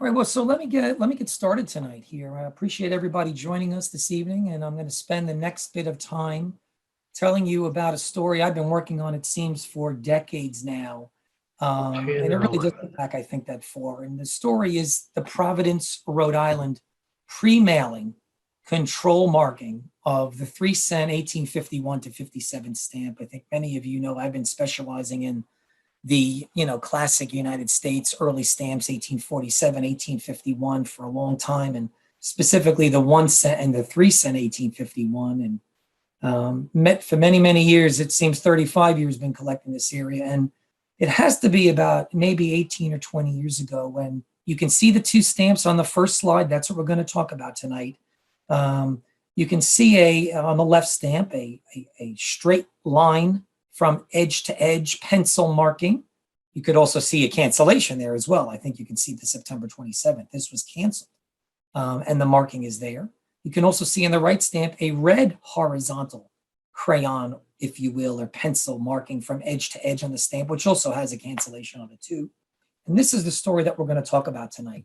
All right, well, so let me get started tonight here. I appreciate everybody joining us this evening, and I'm going to spend the next bit of time telling you about a story I've been working on, it seems, for decades now. And it really does go back, I think, that far. And the story is the Providence, Rhode Island pre-mailing control marking of the 3-cent 1851 to 57 stamp. I think many of you know I've been specializing in the classic United States early stamps, 1847, 1851 for a long time, and specifically the 1 cent and the 3-cent 1851. And met for many, many years, it seems 35 years, been collecting this area. And it has to be about maybe 18 or 20 years ago when you can see the two stamps on the first slide. That's what we're going to talk about tonight. You can see on the left stamp, a straight line from edge to edge pencil marking. You could also see a cancellation there as well. I think you can see the September 27th. This was canceled, and the marking is there. You can also see in the right stamp a red horizontal crayon, if you will, or pencil marking from edge to edge on the stamp, which also has a cancellation on it too. And this is the story that we're going to talk about tonight,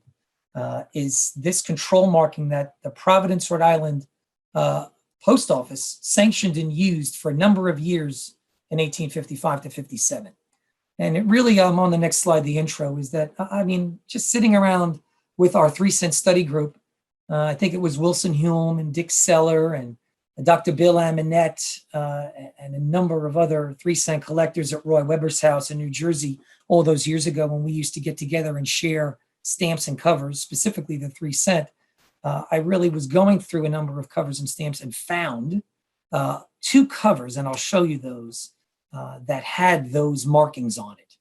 is this control marking that the Providence, Rhode Island Post Office sanctioned and used for a number of years in 1855 to 57. And it really, on the next slide, the intro is that, just sitting around with our 3-cent study group, I think it was Wilson Hume and Dick Seller and Dr. Bill Aminette and a number of other 3-cent collectors at Roy Weber's house in New Jersey all those years ago when we used to get together and share stamps and covers, specifically the 3-cent. I really was going through a number of covers and stamps and found two covers, and I'll show you those, that had those markings on it.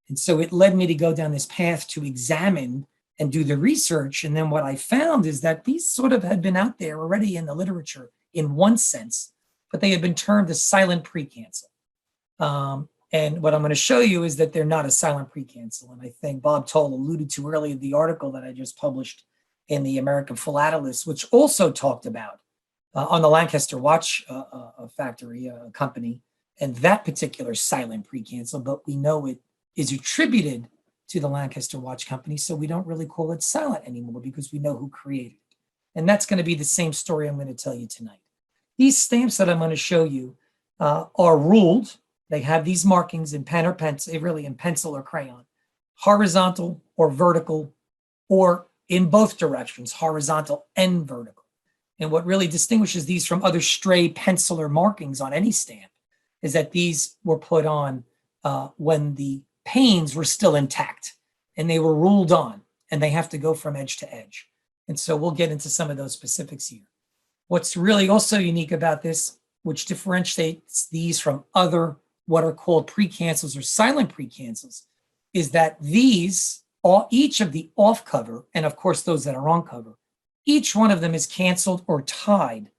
And so it led me to go down this path to examine and do the research. And then what I found is that these sort of had been out there already in the literature in one sense, but they had been termed a silent precancel. And what I'm going to show you is that they're not a silent precancel. And I think Bob Toll alluded to earlier the article that I just published in the American Philatelist, which also talked about on the Lancaster watch factory company, and that particular silent precancel, but we know it is attributed to the Lancaster watch company, so we don't really call it silent anymore because we know who created it. And that's going to be the same story I'm going to tell you tonight. These stamps that I'm going to show you are ruled. They have these markings in pen or pencil, really in pencil or crayon, horizontal or vertical, or in both directions, horizontal and vertical. And what really distinguishes these from other stray penciler markings on any stamp is that these were put on when the panes were still intact and they were ruled on, and they have to go from edge to edge. And so we'll get into some of those specifics here. What's really also unique about this, which differentiates these from other what are called precancels or silent precancels, is that these, each of the off cover, and of course those that are on cover, each one of them is canceled or tied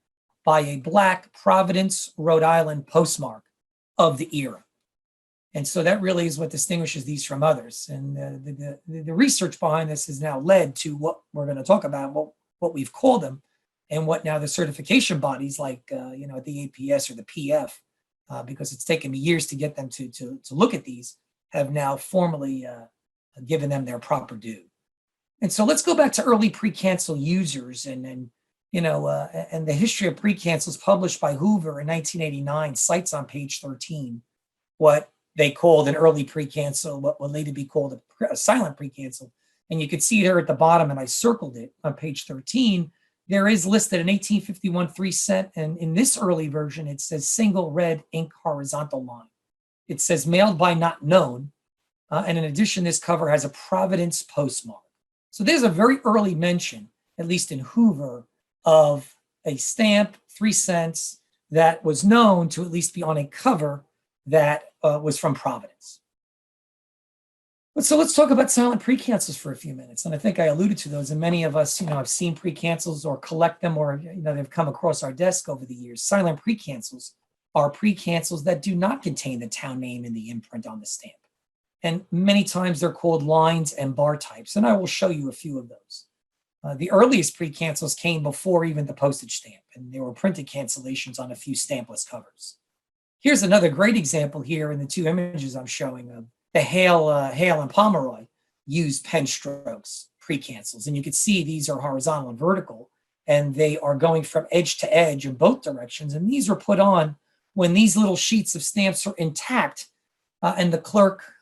by a black Providence, Rhode Island postmark of the era. And so that really is what distinguishes these from others. And the research behind this has now led to what we're going to talk about, what we've called them, and what now the certification bodies like, the APS or the PF, because it's taken me years to get them to look at these, have now formally given them their proper due. And so let's go back to early precancel users and the history of precancels published by Hoover in 1989 cites on page 13 what they called an early precancel, what would later be called a silent precancel. And you can see it here at the bottom, and I circled it on page 13. There is listed an 1851 3-cent, and in this early version, it says single red ink horizontal line. It says mailed by not known, and in addition, this cover has a Providence postmark. So there's a very early mention, at least in Hoover, of a stamp, 3 cents, that was known to at least be on a cover that was from Providence. So let's talk about silent precancels for a few minutes. And I think I alluded to those, and many of us, have seen precancels or collect them, or, they've come across our desk over the years. Silent precancels are precancels that do not contain the town name in the imprint on the stamp. And many times they're called lines and bar types, and I will show you a few of those. The earliest precancels came before even the postage stamp, and there were printed cancellations on a few stampless covers. Here's another great example here in the two images I'm showing of the Hale and Pomeroy used pen strokes, precancels. And you can see these are horizontal and vertical, and they are going from edge to edge in both directions. And these were put on when these little sheets of stamps are intact, and the clerk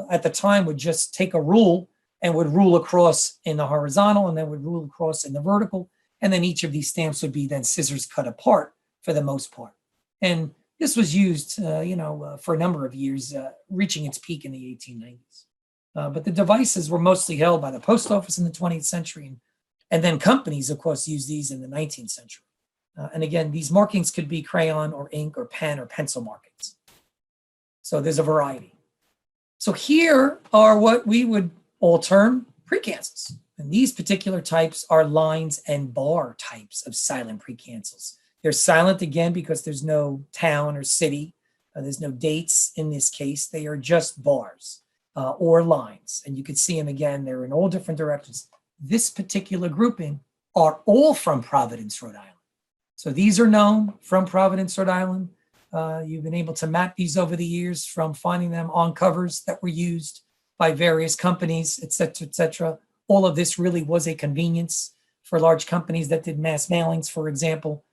at the time would just take a rule and would rule across in the horizontal and then would rule across in the vertical. And then each of these stamps would be then scissors cut apart for the most part. And this was used, for a number of years, reaching its peak in the 1890s. But the devices were mostly held by the post office in the 20th century. And then companies, of course, used these in the 19th century. And again, these markings could be crayon or ink or pen or pencil markings. So there's a variety. So here are what we would all term precancels. And these particular types are lines and bar types of silent precancels. They're silent again because there's no town or city. There's no dates in this case. They are just bars or lines. And you can see them again. They're in all different directions. This particular grouping are all from Providence, Rhode Island. So these are known from Providence, Rhode Island. You've been able to map these over the years from finding them on covers that were used by various companies, et cetera, et cetera. All of this really was a convenience for large companies that did mass mailings, for example,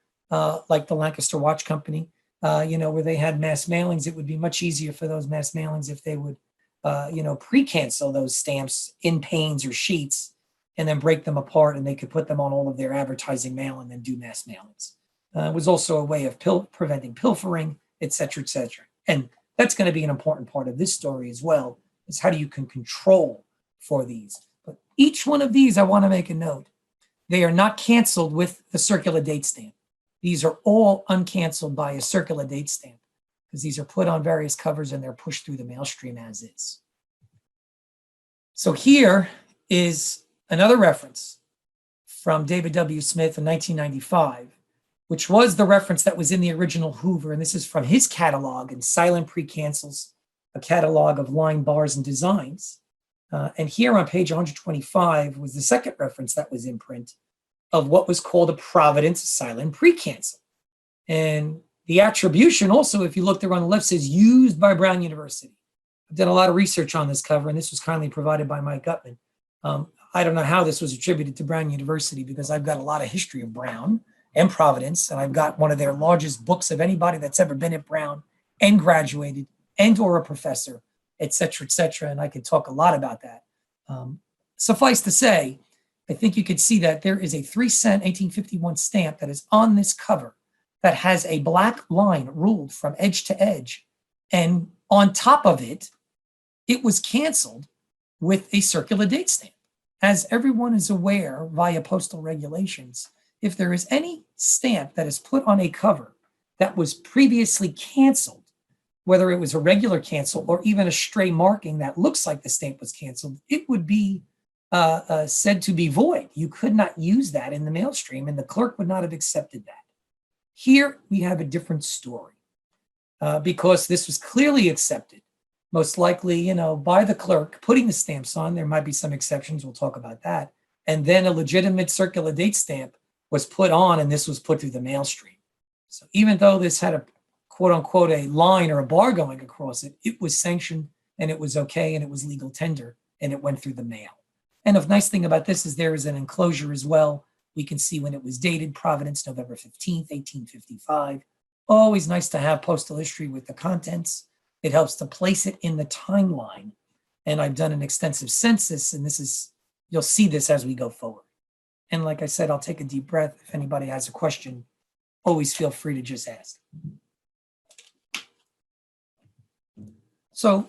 like the Lancaster Watch Company, where they had mass mailings. It would be much easier for those mass mailings if they would, pre-cancel those stamps in panes or sheets and then break them apart, and they could put them on all of their advertising mail and then do mass mailings. It was also a way of preventing pilfering, et cetera, et cetera. And that's going to be an important part of this story as well, is how do you can control for these. But each one of these, I want to make a note, they are not canceled with the circular date stamp. These are all uncanceled by a circular date stamp because these are put on various covers and they're pushed through the mail stream as is. So here is another reference from David W. Smith in 1995, which was the reference that was in the original Hoover. And this is from his catalog in Silent Precancels, a catalog of line bars and designs. And here on page 125 was the second reference that was in print of what was called a Providence silent precancel. And the attribution also, if you look there on the left, says used by Brown University. I've done a lot of research on this cover, and this was kindly provided by Mike Gutman. I don't know how this was attributed to Brown University because I've got a lot of history of Brown and Providence, and I've got one of their largest books of anybody that's ever been at Brown and graduated and or a professor, et cetera, and I could talk a lot about that. Suffice to say, I think you could see that there is a 3-cent 1851 stamp that is on this cover that has a black line ruled from edge to edge. And on top of it, it was canceled with a circular date stamp. As everyone is aware via postal regulations, if there is any stamp that is put on a cover that was previously canceled, whether it was a regular cancel or even a stray marking that looks like the stamp was canceled, it would be said to be void. You could not use that in the mail stream, and the clerk would not have accepted that. Here we have a different story because this was clearly accepted, most likely, by the clerk putting the stamps on. There might be some exceptions. We'll talk about that. And then a legitimate circular date stamp was put on, and this was put through the mail stream. So even though this had a quote unquote a line or a bar going across it, it was sanctioned and it was okay and it was legal tender and it went through the mail. And the nice thing about this is there is an enclosure as well. We can see when it was dated, Providence, November 15th, 1855. Always nice to have postal history with the contents. It helps to place it in the timeline. And I've done an extensive census, and you'll see this as we go forward. And like I said, I'll take a deep breath. If anybody has a question, always feel free to just ask. So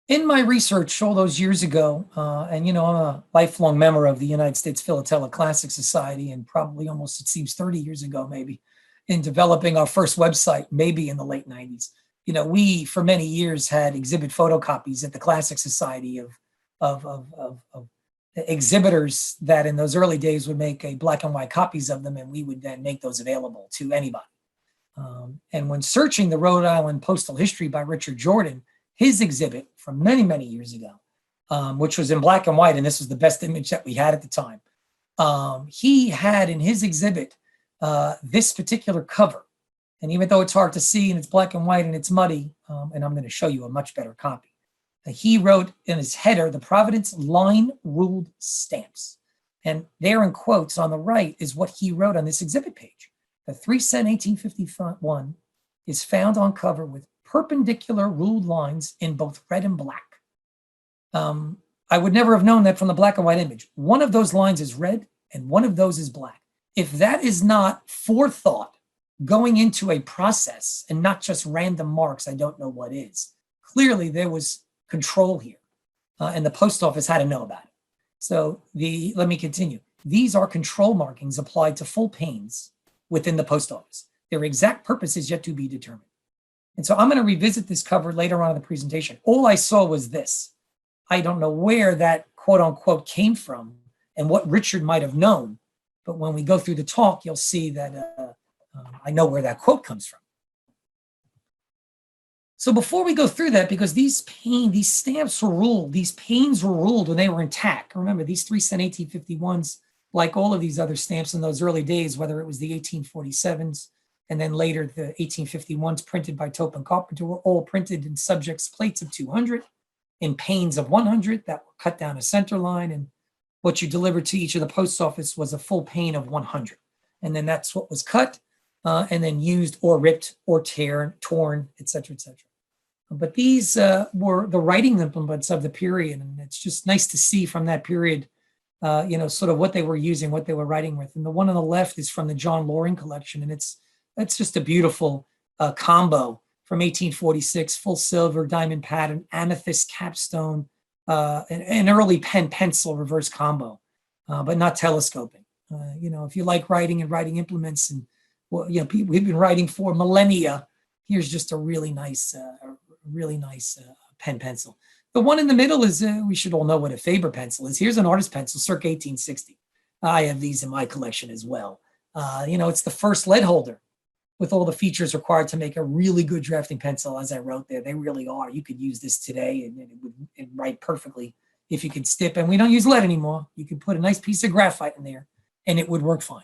in my research all those years ago, and I'm a lifelong member of the United States Philatelic Classic Society, and probably almost, it seems 30 years ago, maybe, in developing our first website, maybe in the late 90s. We, for many years, had exhibit photocopies at the Classic Society of exhibitors that in those early days would make a black and white copies of them, and we would then make those available to anybody. And when searching the Rhode Island postal history by Richard Jordan, his exhibit from many, many years ago, which was in black and white, and this was the best image that we had at the time. He had in his exhibit this particular cover. And even though it's hard to see and it's black and white and it's muddy, and I'm going to show you a much better copy, he wrote in his header, the Providence line ruled stamps. And there in quotes on the right is what he wrote on this exhibit page. The 3-cent 1851 is found on cover with perpendicular ruled lines in both red and black. I would never have known that from the black and white image. One of those lines is red and one of those is black. If that is not forethought going into a process and not just random marks, I don't know what is. Clearly there was control here, and the post office had to know about it. So let me continue. These are control markings applied to full panes within the post office. Their exact purpose is yet to be determined. And so I'm going to revisit this cover later on in the presentation. All I saw was this. I don't know where that quote unquote came from and what Richard might have known. But when we go through the talk, you'll see that I know where that quote comes from. So before we go through that, because these stamps were ruled, these panes were ruled when they were intact. Remember, these 3-cent 1851s, like all of these other stamps in those early days, whether it was the 1847s and then later the 1851s printed by Tope and Carpenter, were all printed in subjects plates of 200, in panes of 100 that were cut down a center line, and what you delivered to each of the post office was a full pane of 100. And then that's what was cut and then used or ripped or torn, et cetera, et cetera. But these were the writing implements of the period, and it's just nice to see from that period, sort of what they were using, what they were writing with. And the one on the left is from the John Loring collection, and that's just a beautiful combo from 1846, full silver, diamond pattern, amethyst capstone, an early pen pencil reverse combo, but not telescoping. If you like writing and writing implements, and people we've been writing for millennia, here's just a really nice pen pencil. The one in the middle is, we should all know what a Faber pencil is. Here's an artist pencil, circa 1860. I have these in my collection as well. It's the first lead holder with all the features required to make a really good drafting pencil, as I wrote there. They really are. You could use this today and it would write perfectly if you could stip. And we don't use lead anymore. You could put a nice piece of graphite in there and it would work fine.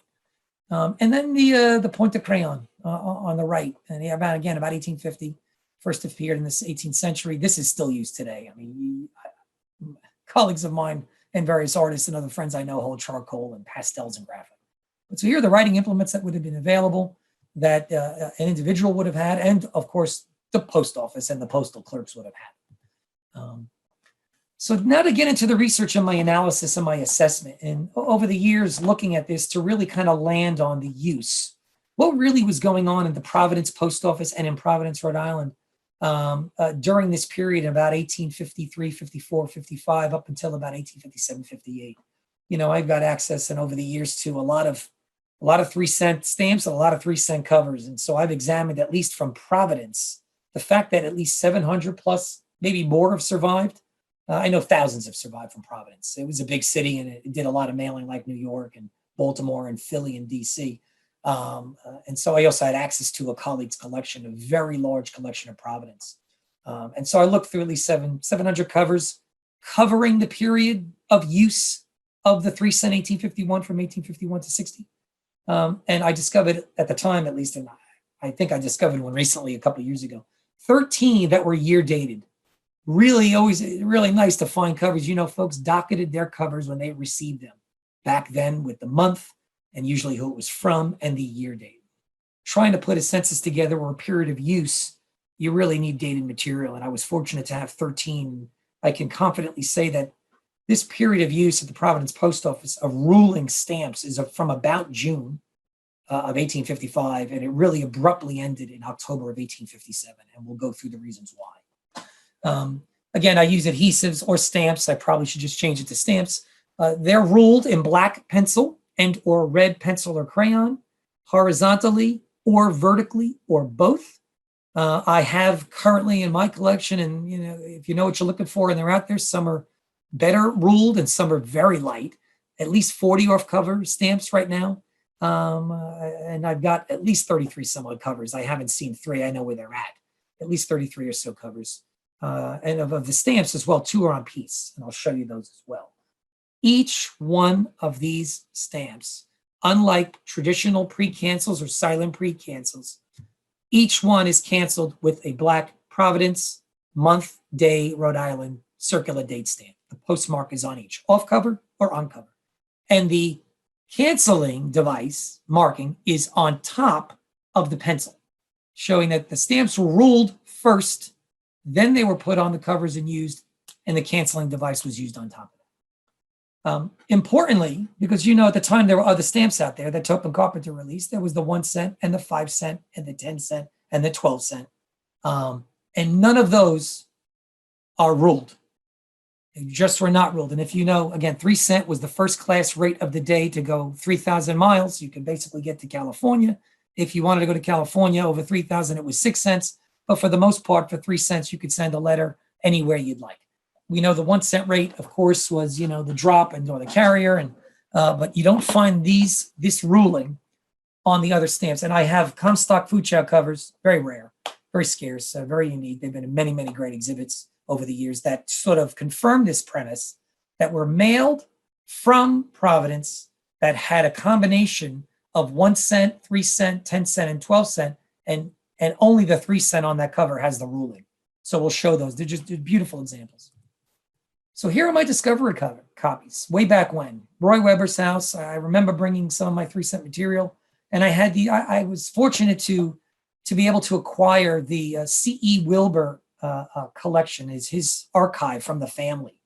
And then the pointed crayon on the right, and about 1850. First appeared in the 18th century. This is still used today. I mean, colleagues of mine and various artists and other friends I know hold charcoal and pastels and graphite. But so here are the writing implements that would have been available that an individual would have had, and of course, the post office and the postal clerks would have had. So now to get into the research and my analysis and my assessment, and over the years looking at this to really kind of land on the use. What really was going on in the Providence Post Office and in Providence, Rhode Island, during this period about 1853, 54, 55, up until about 1857, 58. I've got access and over the years to a lot of 3-cent stamps and a lot of 3-cent covers. And so I've examined, at least from Providence, the fact that at least 700 plus, maybe more, have survived. I know thousands have survived from Providence. It was a big city and it did a lot of mailing, like New York and Baltimore and Philly and DC. And so I also had access to a colleague's collection, a very large collection of Providence. And so I looked through at least 700 covers covering the period of use of the 3-cent 1851 from 1851 to 60. And I discovered at the time, at least, and I think I discovered one recently a couple of years ago, 13 that were year dated. Really nice to find covers. Folks docketed their covers when they received them back then with the month and usually who it was from and the year date. Trying to put a census together or a period of use, you really need dated material. And I was fortunate to have 13. I can confidently say that this period of use at the Providence Post Office of ruling stamps is from about June of 1855, and it really abruptly ended in October of 1857. And we'll go through the reasons why. Again, I use adhesives or stamps. I probably should just change it to stamps. They're ruled in black pencil and or red pencil or crayon, horizontally or vertically or both. I have currently in my collection, and if you know what you're looking for and they're out there, some are better ruled and some are very light, at least 40 off-cover stamps right now. And I've got at least 33 some odd covers. I haven't seen 3. I know where they're at least 33 or so covers. And of the stamps as well, 2 are on piece, and I'll show you those as well. Each one of these stamps, unlike traditional pre-cancels or silent pre-cancels, each one is canceled with a black Providence, month, day, Rhode Island circular date stamp. The postmark is on each, off cover or on cover. And the canceling device marking is on top of the pencil, showing that the stamps were ruled first, then they were put on the covers and used, and the canceling device was used on top of it. Importantly, because at the time there were other stamps out there that Topin Carpenter released, there was the 1 cent and the 5 cent and the 10 cent and the 12 cent. And none of those are ruled. They just were not ruled. And if again, 3 cent was the first class rate of the day to go 3,000 miles. You could basically get to California. If you wanted to go to California over 3,000, it was 6 cents. But for the most part, for 3 cents, you could send a letter anywhere you'd like. We know the 1 cent rate, of course, was, the drop and or the carrier. But you don't find this ruling on the other stamps. And I have Comstock food chow covers, very rare, very scarce, very unique. They've been in many, many great exhibits over the years that sort of confirm this premise that were mailed from Providence that had a combination of 1 cent, 3 cent, 10 cent, and 12 cent. And only the 3 cent on that cover has the ruling. So we'll show those. They're beautiful examples. So here are my Discovery copies, way back when. Roy Weber's house. I remember bringing some of my 3 cent material. And I was fortunate to be able to acquire the C.E. Wilbur collection, is his archive from the family.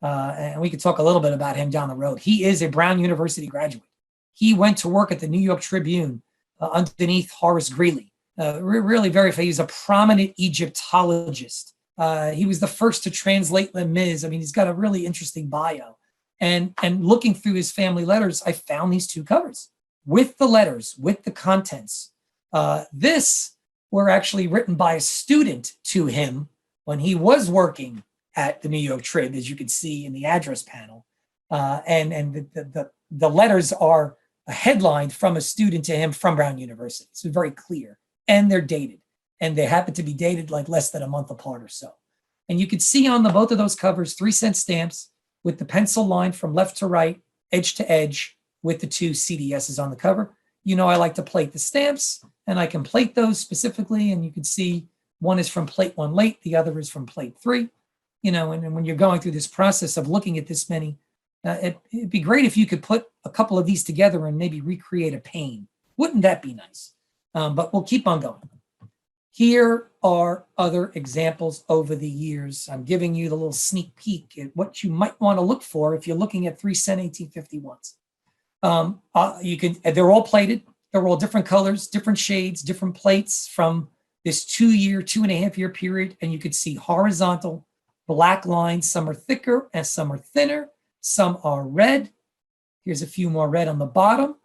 And we could talk a little bit about him down the road. He is a Brown University graduate. He went to work at the New York Tribune underneath Horace Greeley. Really very famous. He's a prominent Egyptologist. He was the first to translate Les Mis. I mean, he's got a really interesting bio. And looking through his family letters, I found these 2 covers with the letters, with the contents. This were actually written by a student to him when he was working at the New York Trib, as you can see in the address panel. And the letters are headlined from a student to him from Brown University. So very clear. And they're dated. And they happen to be dated like less than a month apart or so. And you can see on both of those covers 3 cent stamps with the pencil line from left to right, edge to edge, with the 2 CDSs on the cover. I like to plate the stamps, and I can plate those specifically. And you can see one is from plate 1 late, the other is from plate 3. And when you're going through this process of looking at this many, it'd be great if you could put a couple of these together and maybe recreate a pane. Wouldn't that be nice? But we'll keep on going. Here are other examples over the years. I'm giving you the little sneak peek at what you might want to look for if you're looking at 3 cent 1851s. They're all plated. They're all different colors, different shades, different plates from this 2.5 year period. And you could see horizontal black lines. Some are thicker and some are thinner. Some are red. Here's a few more red on the bottom.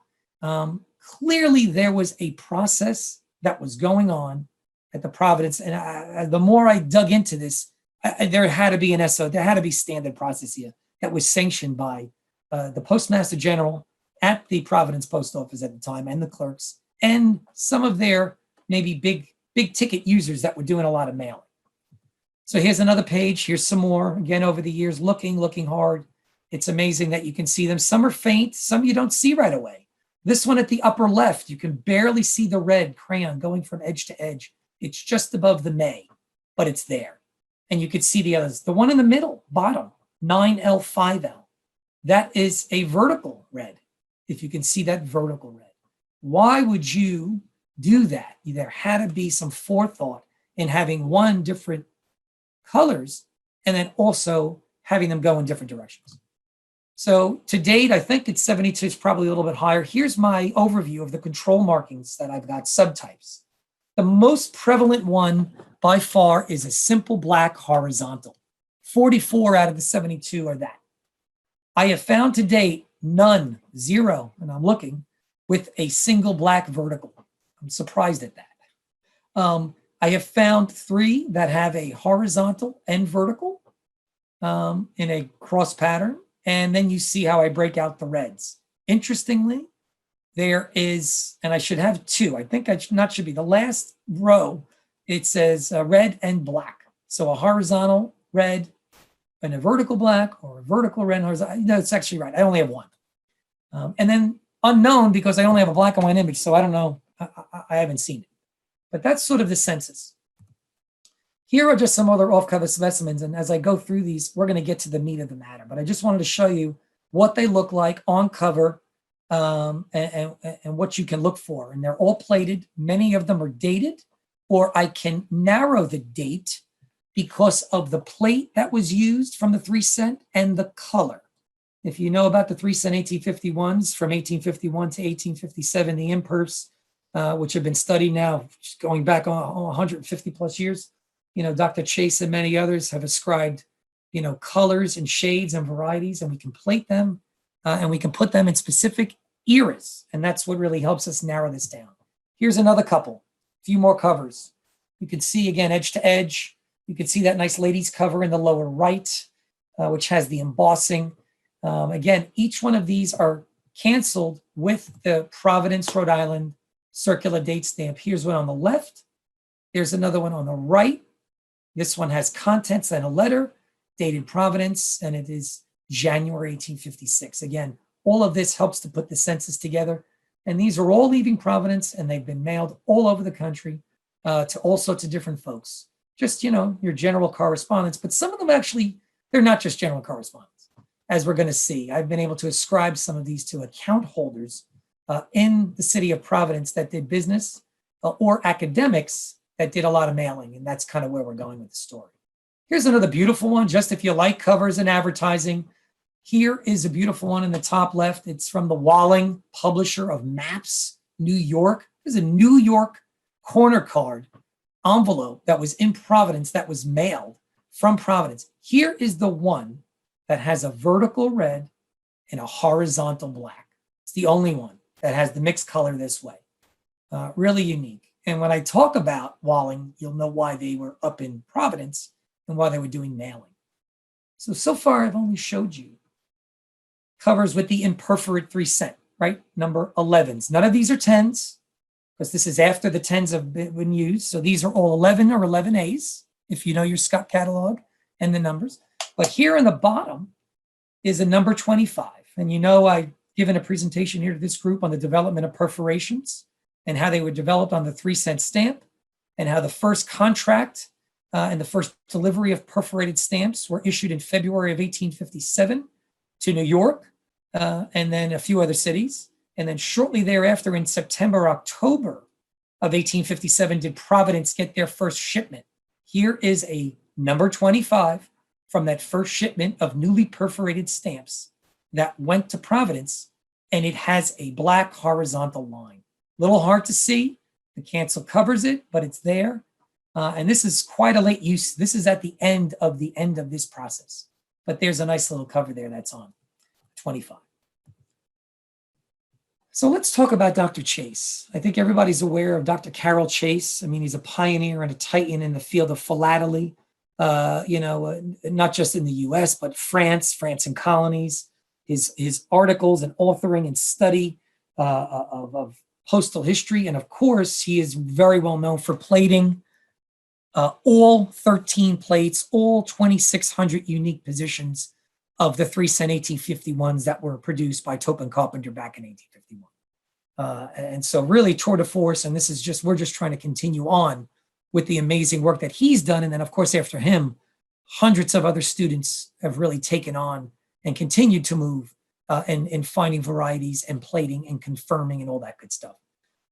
Clearly, there was a process that was going on at the Providence. And the more I dug into this, there had to be there had to be standard process here that was sanctioned by the Postmaster General at the Providence Post Office at the time, and the clerks, and some of their maybe big ticket users that were doing a lot of mailing. So here's another page. Here's some more, again, over the years, looking hard. It's amazing that you can see them. Some are faint, some you don't see right away. This one at the upper left, you can barely see the red crayon going from edge to edge. It's just above the May, but it's there. And you could see the others. The one in the middle, bottom, 9L, 5L, that is a vertical red. If you can see that vertical red. Why would you do that? There had to be some forethought in having different colors and then also having them go in different directions. So to date, I think it's 72, it's probably a little bit higher. Here's my overview of the control markings that I've got, subtypes. The most prevalent one by far is a simple black horizontal. 44 out of the 72 are that. I have found to date none, 0, and I'm looking, with a single black vertical. I'm surprised at that. I have found 3 that have a horizontal and vertical in a cross pattern. And then you see how I break out the reds. Interestingly, there is, and I should have 2. I think should be the last row. It says red and black. So a horizontal red and a vertical black, or a vertical red and horizontal. No, it's actually right. I only have 1. And then unknown, because I only have a black and white image. So I don't know. I haven't seen it. But that's sort of the census. Here are just some other off-cover specimens. And as I go through these, we're going to get to the meat of the matter. But I just wanted to show you what they look like on cover, and what you can look for. And they're all plated. Many of them are dated, or I can narrow the date because of the plate that was used from the 3 cent and the color. If you know about the 3 cent 1851s from 1851 to 1857, the imperfs, which have been studied now going back on 150 plus years, Dr. Chase and many others have ascribed, colors and shades and varieties, and we can plate them and we can put them in specific eras. And that's what really helps us narrow this down. Here's another couple, a few more covers. You can see again, edge to edge. You can see that nice ladies cover in the lower right, which has the embossing. Again, each one of these are canceled with the Providence, Rhode Island circular date stamp. Here's one on the left. There's another one on the right. This one has contents and a letter dated Providence, and it is January 1856. Again, all of this helps to put the census together. And these are all leaving Providence, and they've been mailed all over the country to all sorts of different folks. Just, your general correspondence. But some of them actually, they're not just general correspondence, as we're going to see. I've been able to ascribe some of these to account holders in the city of Providence that did business, or academics that did a lot of mailing. And that's kind of where we're going with the story. Here's another beautiful one, just if you like covers and advertising. Here is a beautiful one in the top left. It's from the Walling, publisher of Maps, New York. There's a New York corner card envelope that was in Providence that was mailed from Providence. Here is the one that has a vertical red and a horizontal black. It's the only one that has the mixed color this way. Really unique. And when I talk about Walling, you'll know why they were up in Providence and why they were doing mailing. So far, I've only showed you covers with the imperforate 3 cent, right? Number 11s. None of these are 10s, because this is after the 10s have been used. So these are all 11 or 11As, if you know your Scott catalog and the numbers. But here in the bottom is a number 25. And I've given a presentation here to this group on the development of perforations and how they were developed on the 3 cent stamp, and how the first contract and the first delivery of perforated stamps were issued in February of 1857 to New York, and then a few other cities. And then shortly thereafter, in September, October of 1857, did Providence get their first shipment. Here is a number 25 from that first shipment of newly perforated stamps that went to Providence, and it has a black horizontal line. Little hard to see. The cancel covers it, but it's there. And this is quite a late use. This is at the end of this process. But there's a nice little cover there that's on 25. So let's talk about Dr. Chase. I think everybody's aware of Dr. Carroll Chase. I mean, he's a pioneer and a titan in the field of philately, not just in the US, but France and colonies. His articles and authoring and study of postal history. And of course, he is very well known for plating all 13 plates, all 2,600 unique positions of the 3 cent 1851s that were produced by Topin Carpenter back in 1851. And so really tour de force, and we're just trying to continue on with the amazing work that he's done. And then of course, after him, hundreds of other students have really taken on and continued to move in finding varieties and plating and confirming and all that good stuff.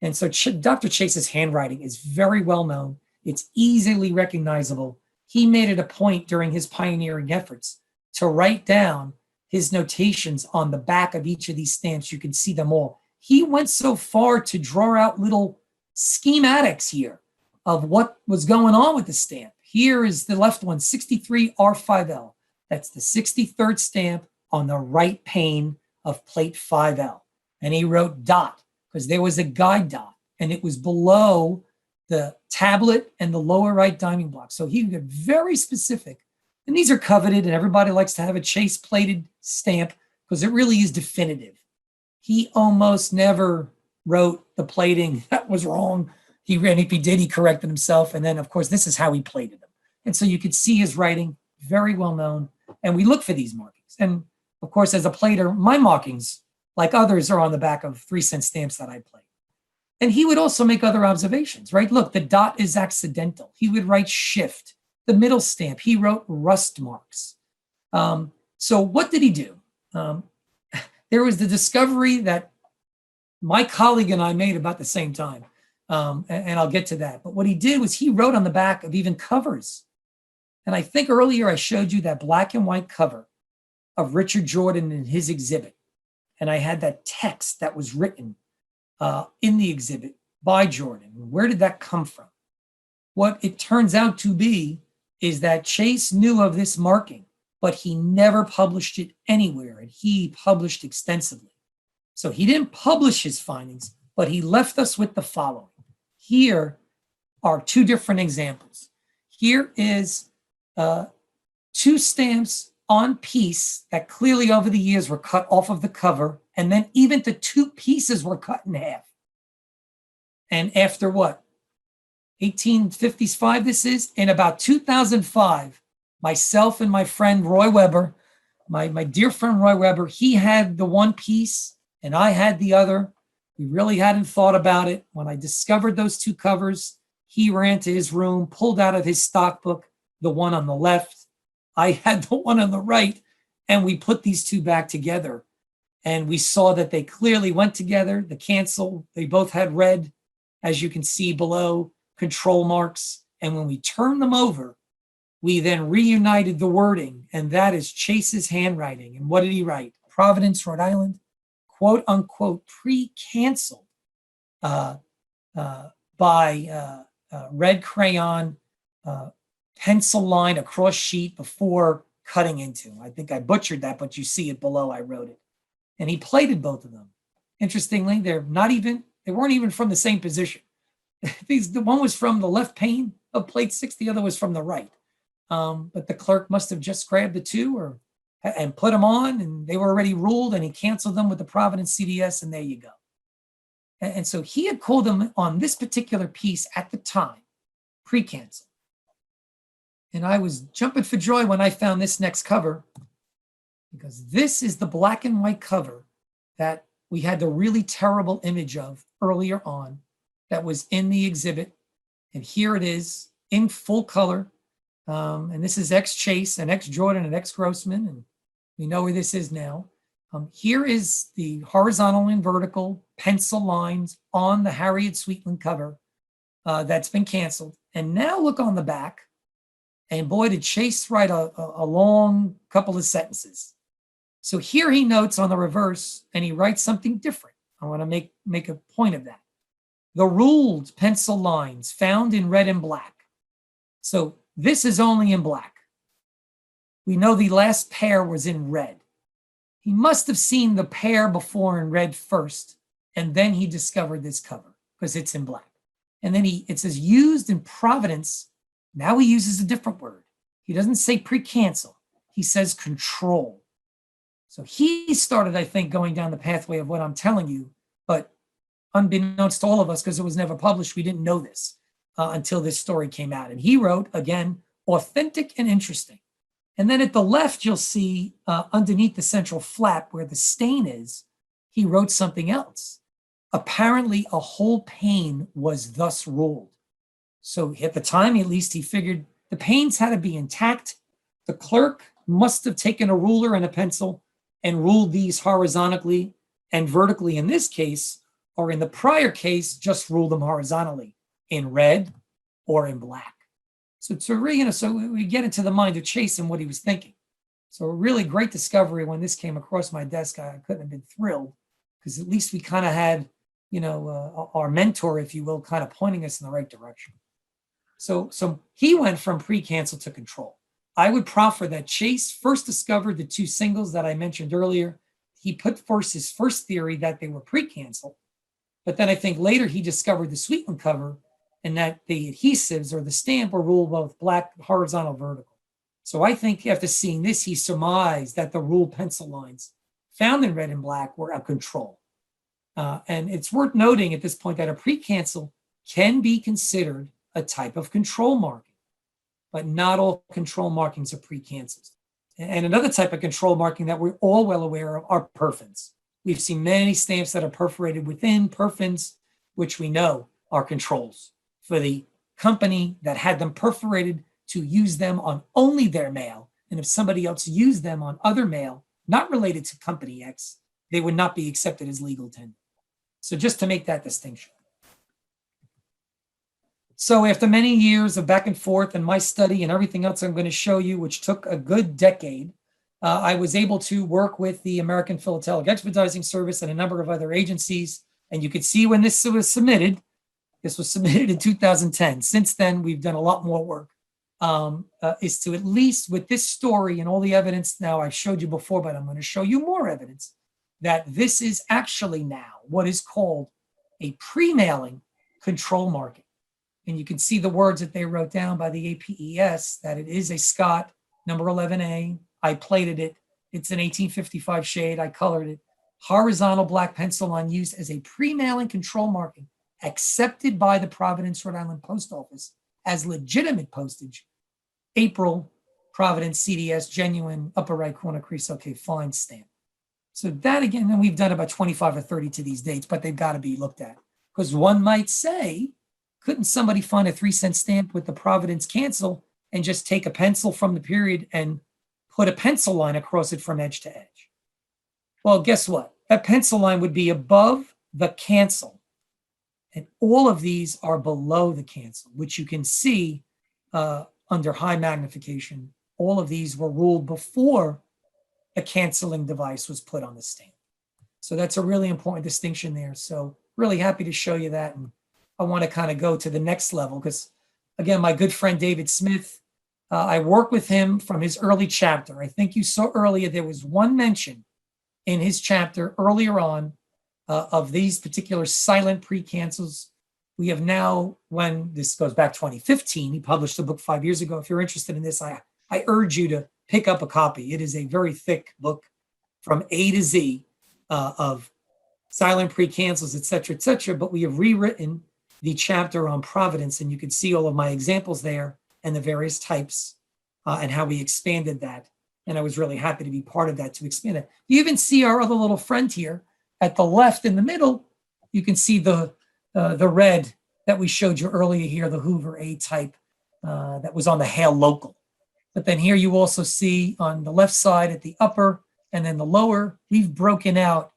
And so Dr. Chase's handwriting is very well known. It's easily recognizable. He made it a point during his pioneering efforts to write down his notations on the back of each of these stamps. You can see them all. He went so far to draw out little schematics here of what was going on with the stamp. Here is the left one, 63R5L. That's the 63rd stamp on the right pane of plate 5L. And he wrote dot because there was a guide dot, and it was below the tablet and the lower right diming block. So he got very specific. And these are coveted, and everybody likes to have a Chase plated stamp because it really is definitive. He almost never wrote the plating that was wrong. And if he did, he corrected himself. And then, of course, this is how he plated them. And so you could see his writing, very well known. And we look for these markings. And of course, as a plater, my markings, like others, are on the back of 3 cent stamps that I plate. And he would also make other observations, right? Look, the dot is accidental. He would write shift. The middle stamp, he wrote rust marks. So what did he do? There was the discovery that my colleague and I made about the same time. And I'll get to that. But what he did was he wrote on the back of even covers. And I think earlier I showed you that black and white cover of Richard Jordan in his exhibit. And I had that text that was written in the exhibit by Jordan. Where did that come from? What it turns out to be is that Chase knew of this marking, but he never published it anywhere, and he published extensively. So he didn't publish his findings, but he left us with the following. Here are two different examples. Here is two stamps on piece that clearly over the years were cut off of the cover, and then even the two pieces were cut in half. And after what? 1855 this is? In about 2005, myself and my friend Roy Weber, my dear friend Roy Weber, he had the one piece and I had the other. We really hadn't thought about it. When I discovered those two covers, he ran to his room, pulled out of his stock book the one on the left. I had the one on the right, and we put these two back together. And we saw that they clearly went together. The cancel, they both had red, as you can see below, control marks. And when we turned them over, we then reunited the wording, and that is Chase's handwriting. And what did he write? Providence, Rhode Island, quote unquote, pre-canceled by red crayon, pencil line across sheet before cutting into. I think I butchered that, but you see it below. I wrote it. And he plated both of them. Interestingly, they weren't even from the same position. The one was from the left pane of plate 6, the other was from the right. But the clerk must have just grabbed the two and put them on, and they were already ruled, and he canceled them with the Providence CDS, and there you go. And so he had called them on this particular piece at the time, pre-cancel. And I was jumping for joy when I found this next cover, because this is the black and white cover that we had the really terrible image of earlier on that was in the exhibit. And here it is in full color. And this is ex-Chase and ex-Jordan and ex-Grossman. And we know where this is now. Here is the horizontal and vertical pencil lines on the Harriet Sweetland cover that's been canceled. And now look on the back. And boy, did Chase write a long couple of sentences. So here he notes on the reverse, and he writes something different. I want to make a point of that. The ruled pencil lines found in red and black. So this is only in black. We know the last pair was in red. He must have seen the pair before in red first, and then he discovered this cover because it's in black. And then it says used in Providence. Now he uses a different word. He doesn't say pre-cancel. He says control. So he started, I think, going down the pathway of what I'm telling you, but unbeknownst to all of us, because it was never published, we didn't know this until this story came out. And he wrote, again, authentic and interesting. And then at the left, you'll see underneath the central flap where the stain is, he wrote something else. Apparently, a whole pane was thus ruled. So at the time, at least, he figured the panes had to be intact. The clerk must have taken a ruler and a pencil and ruled these horizontally and vertically in this case, or in the prior case, just ruled them horizontally in red or in black. So we get into the mind of Chase and what he was thinking. So a really great discovery. When this came across my desk, I couldn't have been thrilled, because at least we kind of had, our mentor, if you will, kind of pointing us in the right direction. So he went from pre-cancel to control. I would proffer that Chase first discovered the two singles that I mentioned earlier. He put forth his first theory that they were pre-cancel, but then I think later he discovered the Sweetland cover and that the adhesives or the stamp were ruled both black, horizontal, vertical. So I think after seeing this, he surmised that the ruled pencil lines found in red and black were a control. And it's worth noting at this point that a pre-cancel can be considered a type of control marking, but not all control markings are pre-cancels. And another type of control marking that we're all well aware of are perfins. We've seen many stamps that are perforated within perfins, which we know are controls for the company that had them perforated to use them on only their mail. And if somebody else used them on other mail, not related to company X, they would not be accepted as legal tender. So just to make that distinction. So after many years of back and forth and my study and everything else I'm going to show you, which took a good decade, I was able to work with the American Philatelic Expediting Service and a number of other agencies. And you could see when this was submitted. This was submitted in 2010. Since then, we've done a lot more work. Is to at least with this story and all the evidence now I've showed you before, but I'm going to show you more evidence that this is actually now what is called a pre-mailing control marking. And you can see the words that they wrote down by the APES, that it is a Scott number 11A. I plated it. It's an 1855 shade. I colored it. Horizontal black pencil line used as a pre-mailing control marking accepted by the Providence, Rhode Island Post Office as legitimate postage. April, Providence, CDS, genuine, upper right corner crease, okay, fine stamp. So that again, and we've done about 25 or 30 to these dates, but they've got to be looked at. Because one might say, couldn't somebody find a 3-cent stamp with the Providence cancel and just take a pencil from the period and put a pencil line across it from edge to edge? Well, guess what? That pencil line would be above the cancel. And all of these are below the cancel, which you can see under high magnification. All of these were ruled before a canceling device was put on the stamp. So that's a really important distinction there. So really happy to show you that. And I want to kind of go to the next level because, again, my good friend David Smith, I work with him from his early chapter. I think you saw earlier there was one mention in his chapter earlier on of these particular silent pre-cancels. We have now, when this goes back 2015, he published a book 5 years ago. If you're interested in this, I urge you to pick up a copy. It is a very thick book from A to Z of silent pre-cancels, et cetera, but we have rewritten the chapter on Providence, and you can see all of my examples there and the various types and how we expanded that. And I was really happy to be part of that to expand it. You even see our other little friend here at the left in the middle. You can see the red that we showed you earlier here, the Hoover A type that was on the Hale local. But then here you also see on the left side at the upper and then the lower, we've broken out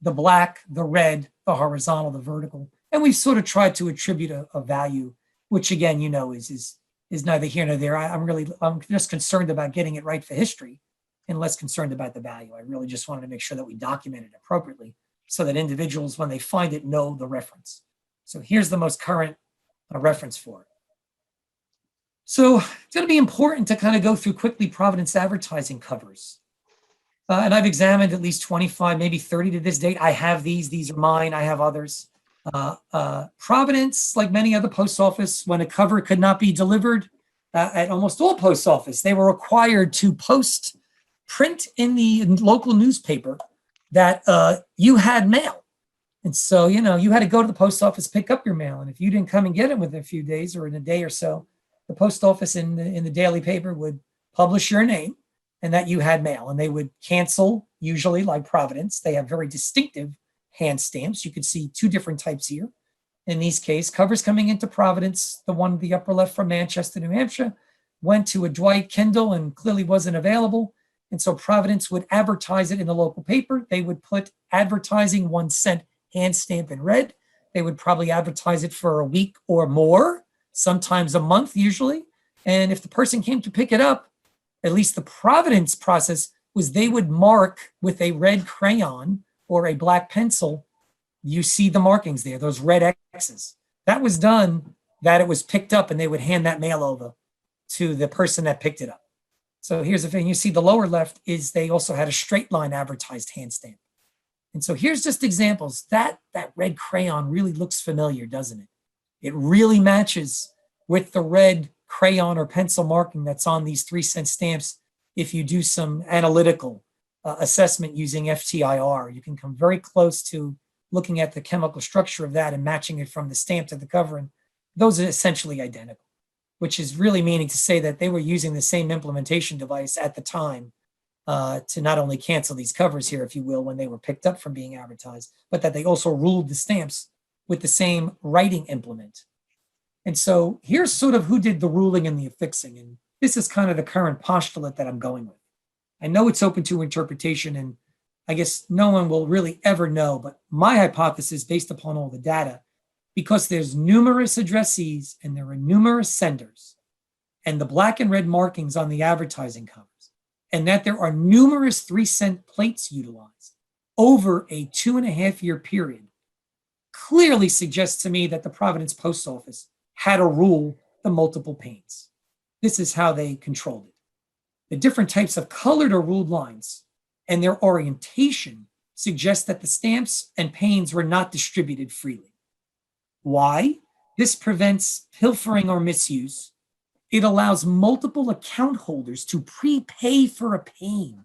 the black, the red, the horizontal, the vertical. And we've sort of tried to attribute a value, which again, you know, is neither here nor there. I'm just concerned about getting it right for history and less concerned about the value. I really just wanted to make sure that we document it appropriately so that individuals, when they find it, know the reference. So here's the most current reference for it. So it's going to be important to kind of go through quickly Providence advertising covers. And I've examined at least 25, maybe 30 to this date. I have these are mine, I have others. Providence, like many other post office, when a cover could not be delivered at almost all post office, they were required to print in the local newspaper that you had mail. And so, you know, you had to go to the post office, pick up your mail. And if you didn't come and get it within a few days or in a day or so, the post office in the daily paper would publish your name and that you had mail. And they would cancel, usually like Providence. They have very distinctive hand stamps. You can see two different types here. In these cases, covers coming into Providence, the one in the upper left from Manchester, New Hampshire, went to a Dwight Kendall and clearly wasn't available. And so Providence would advertise it in the local paper. They would put advertising 1 cent hand stamp in red. They would probably advertise it for a week or more, sometimes a month usually. And if the person came to pick it up, at least the Providence process was they would mark with a red crayon or a black pencil. You see the markings there, those red X's. That was done, that it was picked up, and they would hand that mail over to the person that picked it up. So here's the thing, you see the lower left is they also had a straight line advertised hand stamp. And so here's just examples. That red crayon really looks familiar, doesn't it? It really matches with the red crayon or pencil marking that's on these 3-cent stamps. If you do some analytical assessment using FTIR, you can come very close to looking at the chemical structure of that and matching it from the stamp to the cover. And those are essentially identical, which is really meaning to say that they were using the same implementation device at the time to not only cancel these covers here, if you will, when they were picked up from being advertised, but that they also ruled the stamps with the same writing implement. And so here's sort of who did the ruling and the affixing. And this is kind of the current postulate that I'm going with. I know it's open to interpretation, and I guess no one will really ever know, but my hypothesis based upon all the data, because there's numerous addressees and there are numerous senders, and the black and red markings on the advertising covers, and that there are numerous 3-cent plates utilized over a 2.5-year period, clearly suggests to me that the Providence Post Office had to rule the multiple panes. This is how they controlled it. The different types of colored or ruled lines and their orientation suggest that the stamps and panes were not distributed freely. Why? This prevents pilfering or misuse. It allows multiple account holders to prepay for a pane.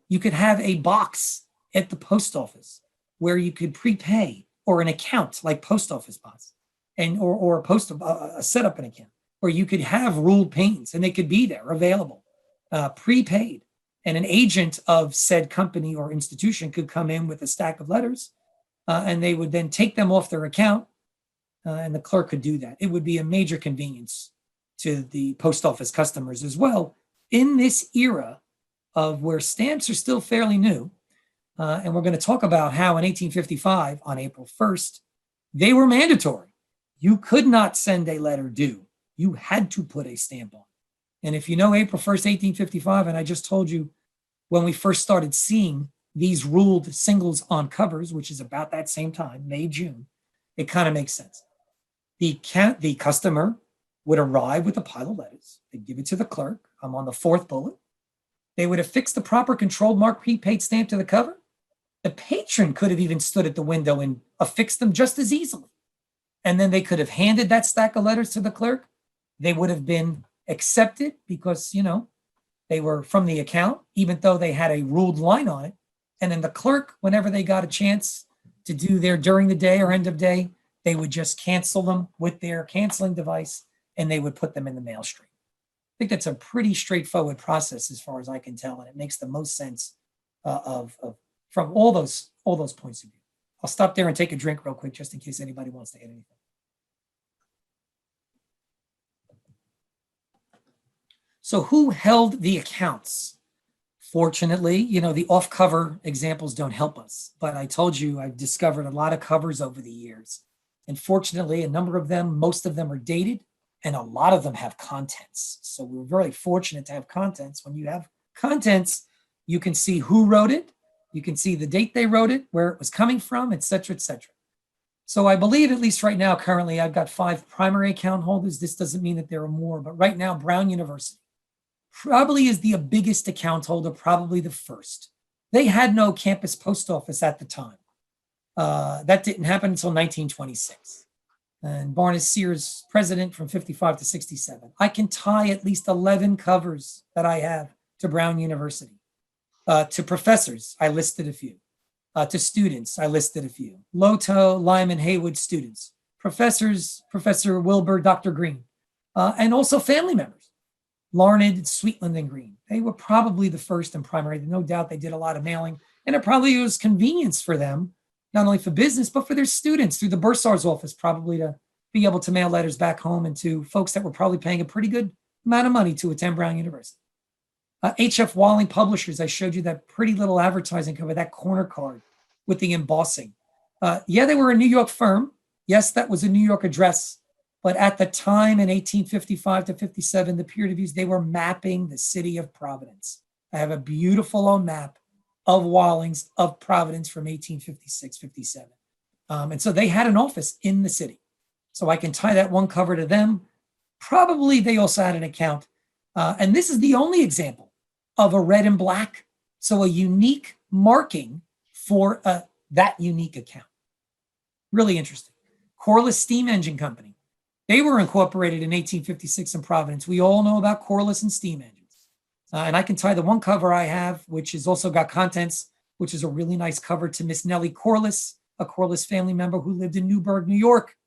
You could have a box at the post office where you could prepay, or an account like post office box, and or a set up an account where you could have ruled panes and they could be there available, prepaid. And an agent of said company or institution could come in with a stack of letters, and they would then take them off their account, and the clerk could do that. It would be a major convenience to the post office customers as well in this era of where stamps are still fairly new. And we're going to talk about how in 1855, on April 1st, they were mandatory. You could not send a letter due. You had to put a stamp on. And if you know April 1st, 1855, and I just told you when we first started seeing these ruled singles on covers, which is about that same time, May, June, it kind of makes sense. The customer would arrive with a pile of letters. They'd give it to the clerk. I'm on the 4th bullet. They would affix the proper controlled mark prepaid stamp to the cover. The patron could have even stood at the window and affixed them just as easily. And then they could have handed that stack of letters to the clerk. They would have been accepted because, they were from the account, even though they had a ruled line on it. And then the clerk, whenever they got a chance to do their during the day or end of day, they would just cancel them with their canceling device and they would put them in the mail stream. I think that's a pretty straightforward process as far as I can tell, and it makes the most sense from all those points of view. I'll stop there and take a drink real quick just in case anybody wants to add anything. So who held the accounts? Fortunately, the off-cover examples don't help us, but I told you I've discovered a lot of covers over the years. And fortunately, a number of them, most of them are dated, and a lot of them have contents. So we're very fortunate to have contents. When you have contents, you can see who wrote it, you can see the date they wrote it, where it was coming from, et cetera, et cetera. So I believe, at least right now, currently, I've got 5 primary account holders. This doesn't mean that there are more, but right now, Brown University probably is the biggest account holder, probably the first. They had no campus post office at the time. That didn't happen until 1926. And Barnes Sears president from 55 to 67. I can tie at least 11 covers that I have to Brown University. To professors, I listed a few. To students, I listed a few. Loto, Lyman, Haywood students. Professors, Professor Wilbur, Dr. Green. And also family members. Larned, Sweetland, and Green. They were probably the first and primary. No doubt they did a lot of mailing. And it probably was convenience for them, not only for business, but for their students through the bursar's office, probably to be able to mail letters back home and to folks that were probably paying a pretty good amount of money to attend Brown University. H.F. Walling Publishers, I showed you that pretty little advertising cover, that corner card with the embossing. Yeah, they were a New York firm. Yes, that was a New York address. But at the time in 1855 to 57, the peer reviews, they were mapping the city of Providence. I have a beautiful old map of Wallings of Providence from 1856, 57. And so they had an office in the city. So I can tie that one cover to them. Probably they also had an account. And this is the only example of a red and black. So a unique marking for that unique account. Really interesting. Corliss Steam Engine Company. They were incorporated in 1856 in Providence. We all know about Corliss and steam engines. And I can tie the one cover I have, which has also got contents, which is a really nice cover to Miss Nellie Corliss, a Corliss family member who lived in Newburgh, New York,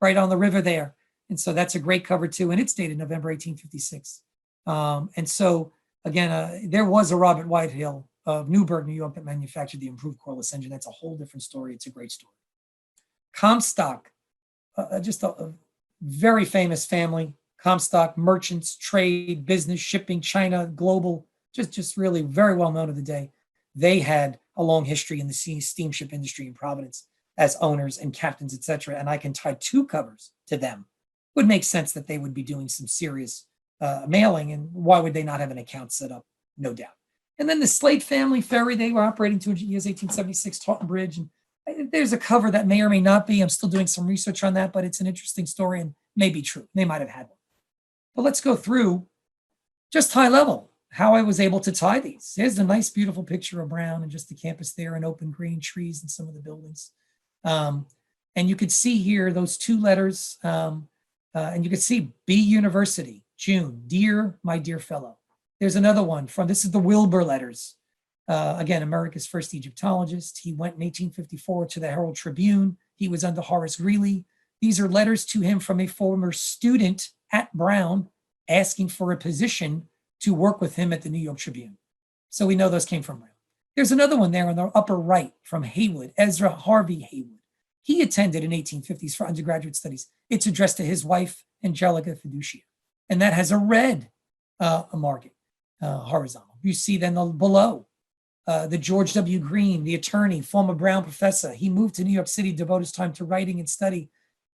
right on the river there. And so that's a great cover too. And it's dated November 1856. And so again, there was a Robert Whitehill of Newburgh, New York that manufactured the improved Corliss engine. That's a whole different story. It's a great story. Comstock, just a very famous family. Comstock, merchants, trade, business, shipping, China, global, just really very well known of the day. they had a long history in the steamship industry in Providence as owners and captains, etc. And I can tie two covers to them. It would make sense that they would be doing some serious mailing, and why would they not have an account set up? No doubt. And then the Slade family ferry, they were operating 200 years, 1876, Taunton Bridge. And there's a cover that may or may not be. I'm still doing some research on that, but it's an interesting story and may be true. They might have had one. But let's go through just high level how I was able to tie these. There's a nice, beautiful picture of Brown and just the campus there and open green trees and some of the buildings. And you could see here those two letters, and you could see B University, June, dear, my dear fellow. There's another one from, this is the Wilbur letters. Again, America's first Egyptologist. He went in 1854 to the Herald Tribune. He was under Horace Greeley. These are letters to him from a former student at Brown asking for a position to work with him at the New York Tribune. So we know those came from Brown. There's another one there on the upper right from Haywood, Ezra Harvey Haywood. He attended in 1850s for undergraduate studies. It's addressed to his wife, Angelica Fiducia. And that has a red marking, horizontal. You see then below, the George W. Green, the attorney, former Brown professor. He moved to New York City, devoted his time to writing and study.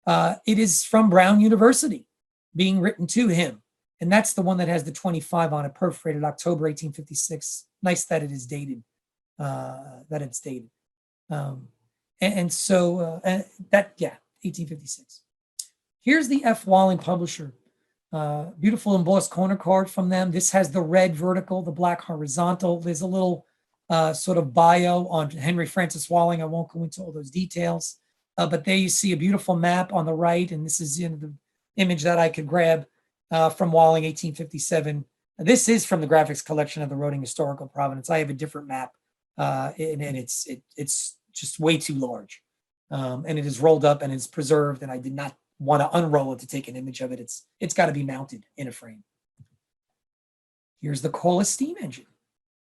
It is from Brown University being written to him. And that's the one that has the 25 on it, perforated October 1856. Nice that it is dated, So 1856. Here's the F. Walling publisher. Beautiful embossed corner card from them. This has the red vertical, the black horizontal. There's a little sort of bio on Henry Francis Walling. I won't go into all those details, but there you see a beautiful map on the right, and this is the image that I could grab from Walling, 1857. This is from the graphics collection of the Roding Historical Providence. I have a different map, and it's just way too large, and it is rolled up and it's preserved, and I did not want to unroll it to take an image of it. It's got to be mounted in a frame. Here's the Corliss steam engine.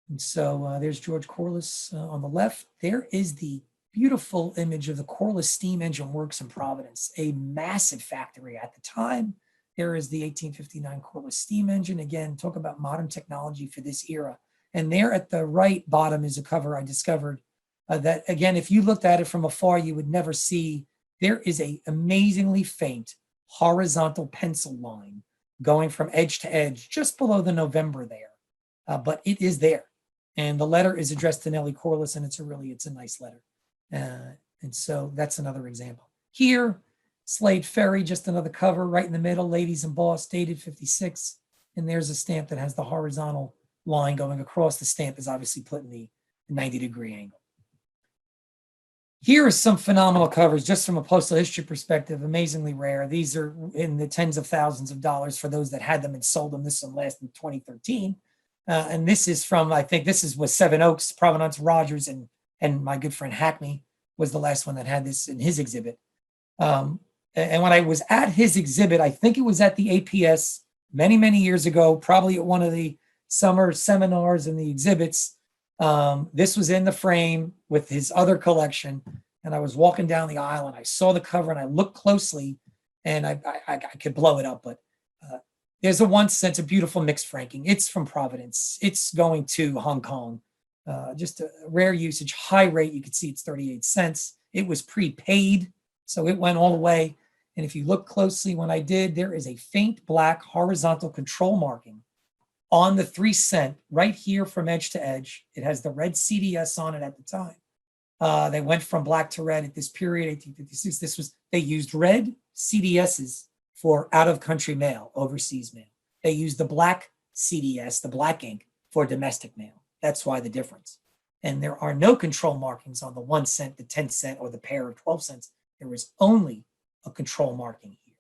And so there's George Corliss on the left. There is the beautiful image of the Corliss Steam Engine Works in Providence, a massive factory at the time. There is the 1859 Corliss steam engine. Again, talk about modern technology for this era. And there at the right bottom is a cover I discovered that, again, if you looked at it from afar, you would never see. There is a amazingly faint horizontal pencil line going from edge to edge just below the November there. But it is there. And the letter is addressed to Nellie Corliss, and it's a nice letter. And so that's another example. Here, Slade Ferry, just another cover right in the middle, ladies embossed, dated 56. And there's a stamp that has the horizontal line going across. The stamp is obviously put in the 90-degree angle. Here are some phenomenal covers just from a postal history perspective, amazingly rare. These are in the tens of thousands of dollars for those that had them and sold them. This one last in 2013. And this is from, I think this was Seven Oaks, Providence, Rogers, and my good friend Hackney was the last one that had this in his exhibit. And when I was at his exhibit, I think it was at the APS many, many years ago, probably at one of the summer seminars and the exhibits. This was in the frame with his other collection. And I was walking down the aisle and I saw the cover and I looked closely and I could blow it up. But there's a beautiful mixed franking. It's from Providence. It's going to Hong Kong. Just a rare usage, high rate. You can see it's 38 cents. It was prepaid, so it went all the way. And if you look closely when I did, there is a faint black horizontal control marking on the 3 cent right here from edge to edge. It has the red CDS on it at the time. They went from black to red at this period, 1856. They used red CDSs for out-of-country mail, overseas mail. They used the black CDS, the black ink, for domestic mail. That's why the difference. And there are no control markings on the 1 cent, the 10 cent, or the pair of 12 cents. There is only a control marking here.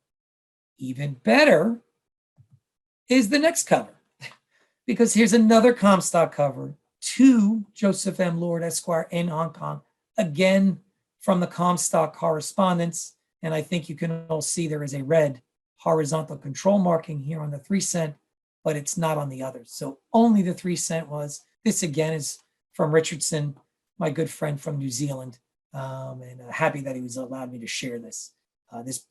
Even better is the next cover, because here's another Comstock cover to Joseph M. Lord, Esquire, in Hong Kong, again from the Comstock correspondence. And I think you can all see there is a red horizontal control marking here on the 3 cent, but it's not on the others. So only the 3 cent was. This again is from Richardson, my good friend from New Zealand, and happy that he was allowed me to share this.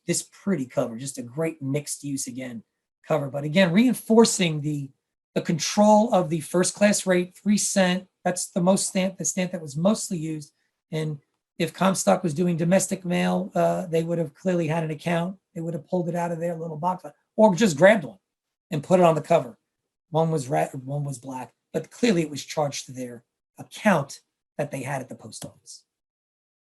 This pretty cover, just a great mixed use again cover, but again reinforcing the the control of the first class rate, 3 cent. That's the stamp that was mostly used. And if Comstock was doing domestic mail, they would have clearly had an account. They would have pulled it out of their little box or just grabbed one and put it on the cover. One was red, one was black, but clearly it was charged to their account that they had at the post office.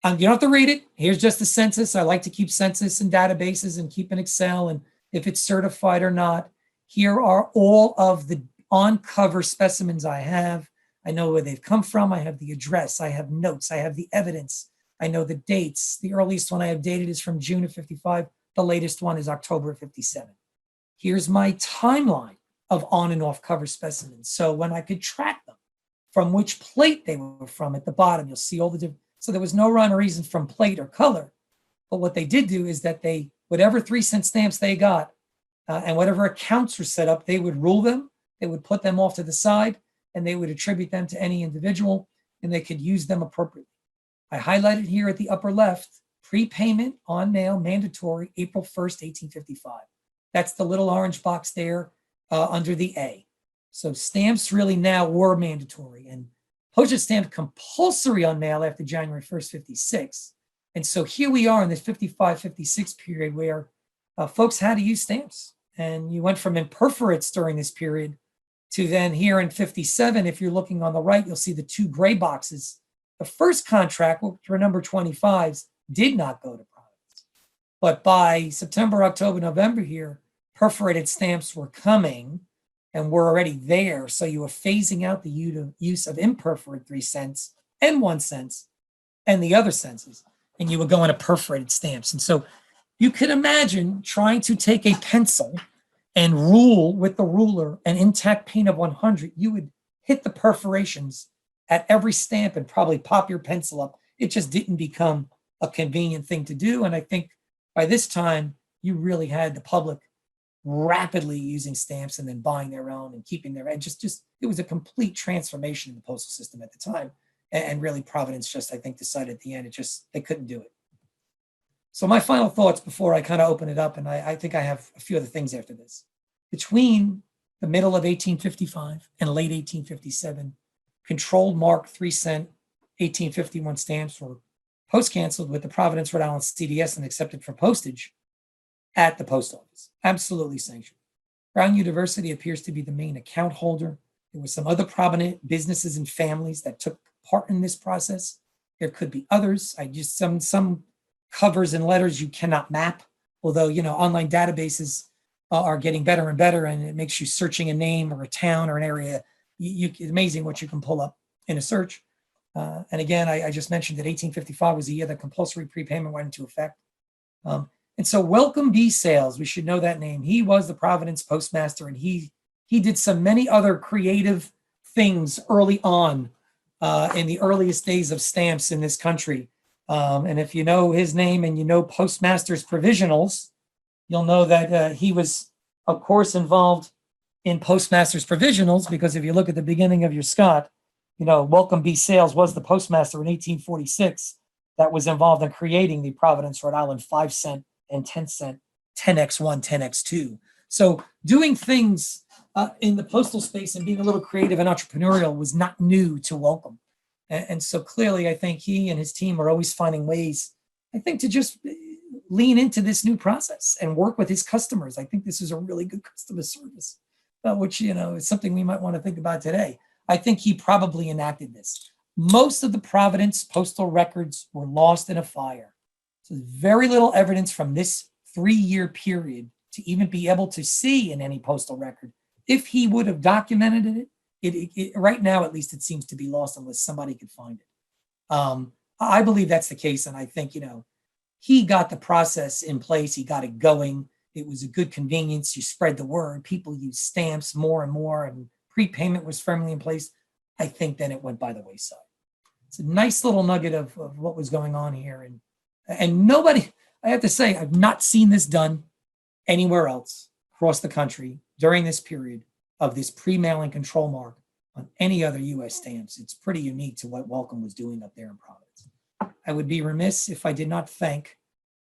You don't have to read it. Here's just the census. I like to keep census and databases and keep an Excel, and if it's certified or not. Here are all of the on-cover specimens I have. I know where they've come from. I have the address. I have notes. I have the evidence. I know the dates. The earliest one I have dated is from June of 55. The latest one is October of 57. Here's my timeline of on and off cover specimens. So when I could track them from which plate they were from at the bottom, you'll see all the different. So there was no rhyme or reason from plate or color. But what they did do is that they, whatever 3-cent stamps they got and whatever accounts were set up, they would rule them. They would put them off to the side and they would attribute them to any individual and they could use them appropriately. I highlighted here at the upper left, prepayment on mail mandatory April 1st, 1855. That's the little orange box there under the A. So stamps really now were mandatory and postage stamp compulsory on mail after January 1st, 56. And so here we are in this 55, 56 period where folks had to use stamps. And you went from imperforates during this period to then here in 57, if you're looking on the right, you'll see the two gray boxes. The first contract, which were number 25s, did not go to Providence. But by September, October, November here, perforated stamps were coming and were already there. So you were phasing out the use of imperforated 3 cents and 1 cent and the other senses. And you were going to perforated stamps. And so you could imagine trying to take a pencil and rule with the ruler an intact pane of 100. You would hit the perforations at every stamp and probably pop your pencil up. It just didn't become a convenient thing to do. And I think by this time, you really had the public rapidly using stamps and then buying their own and keeping their own. It was a complete transformation in the postal system at the time. And really Providence just, I think, decided at the end, they couldn't do it. So my final thoughts before I kind of open it up, and I think I have a few other things after this. Between the middle of 1855 and late 1857, controlled marked 3 cent 1851 stamps were post-canceled with the Providence, Rhode Island CDS and accepted for postage at the post office. Absolutely sanctioned. Brown University appears to be the main account holder. There were some other prominent businesses and families that took part in this process. There could be others. Some covers and letters you cannot map, although, online databases are getting better and better, and it makes you searching a name or a town or an area. It's amazing what you can pull up in a search. And again, I just mentioned that 1855 was the year that compulsory prepayment went into effect. And so Welcome B. Sayles, we should know that name. He was the Providence Postmaster, and he did some many other creative things early on in the earliest days of stamps in this country. And if you know his name and you know Postmaster's provisionals, you'll know that he was, of course, involved in Postmaster's provisionals, because if you look at the beginning of your Scott, Welcome B. Sayles was the postmaster in 1846 that was involved in creating the Providence, Rhode Island 5 cent and 10 cent 10x1, 10x2. So doing things in the postal space and being a little creative and entrepreneurial was not new to Welcome. And so clearly, I think he and his team are always finding ways, I think, to just lean into this new process and work with his customers. I think this is a really good customer service, which, is something we might want to think about today. I think he probably enacted this. Most of the Providence postal records were lost in a fire. So there's very little evidence from this 3-year period to even be able to see in any postal record. If he would have documented it, right now, at least, it seems to be lost unless somebody could find it. I believe that's the case. And I think, he got the process in place. He got it going. It was a good convenience. You spread the word. People use stamps more and more, and prepayment was firmly in place. I think then it went by the wayside. It's a nice little nugget of what was going on here. And nobody, I have to say, I've not seen this done anywhere else across the country during this period of this pre-mailing control mark on any other U.S. stamps. It's pretty unique to what Welcome was doing up there in Providence. I would be remiss if I did not thank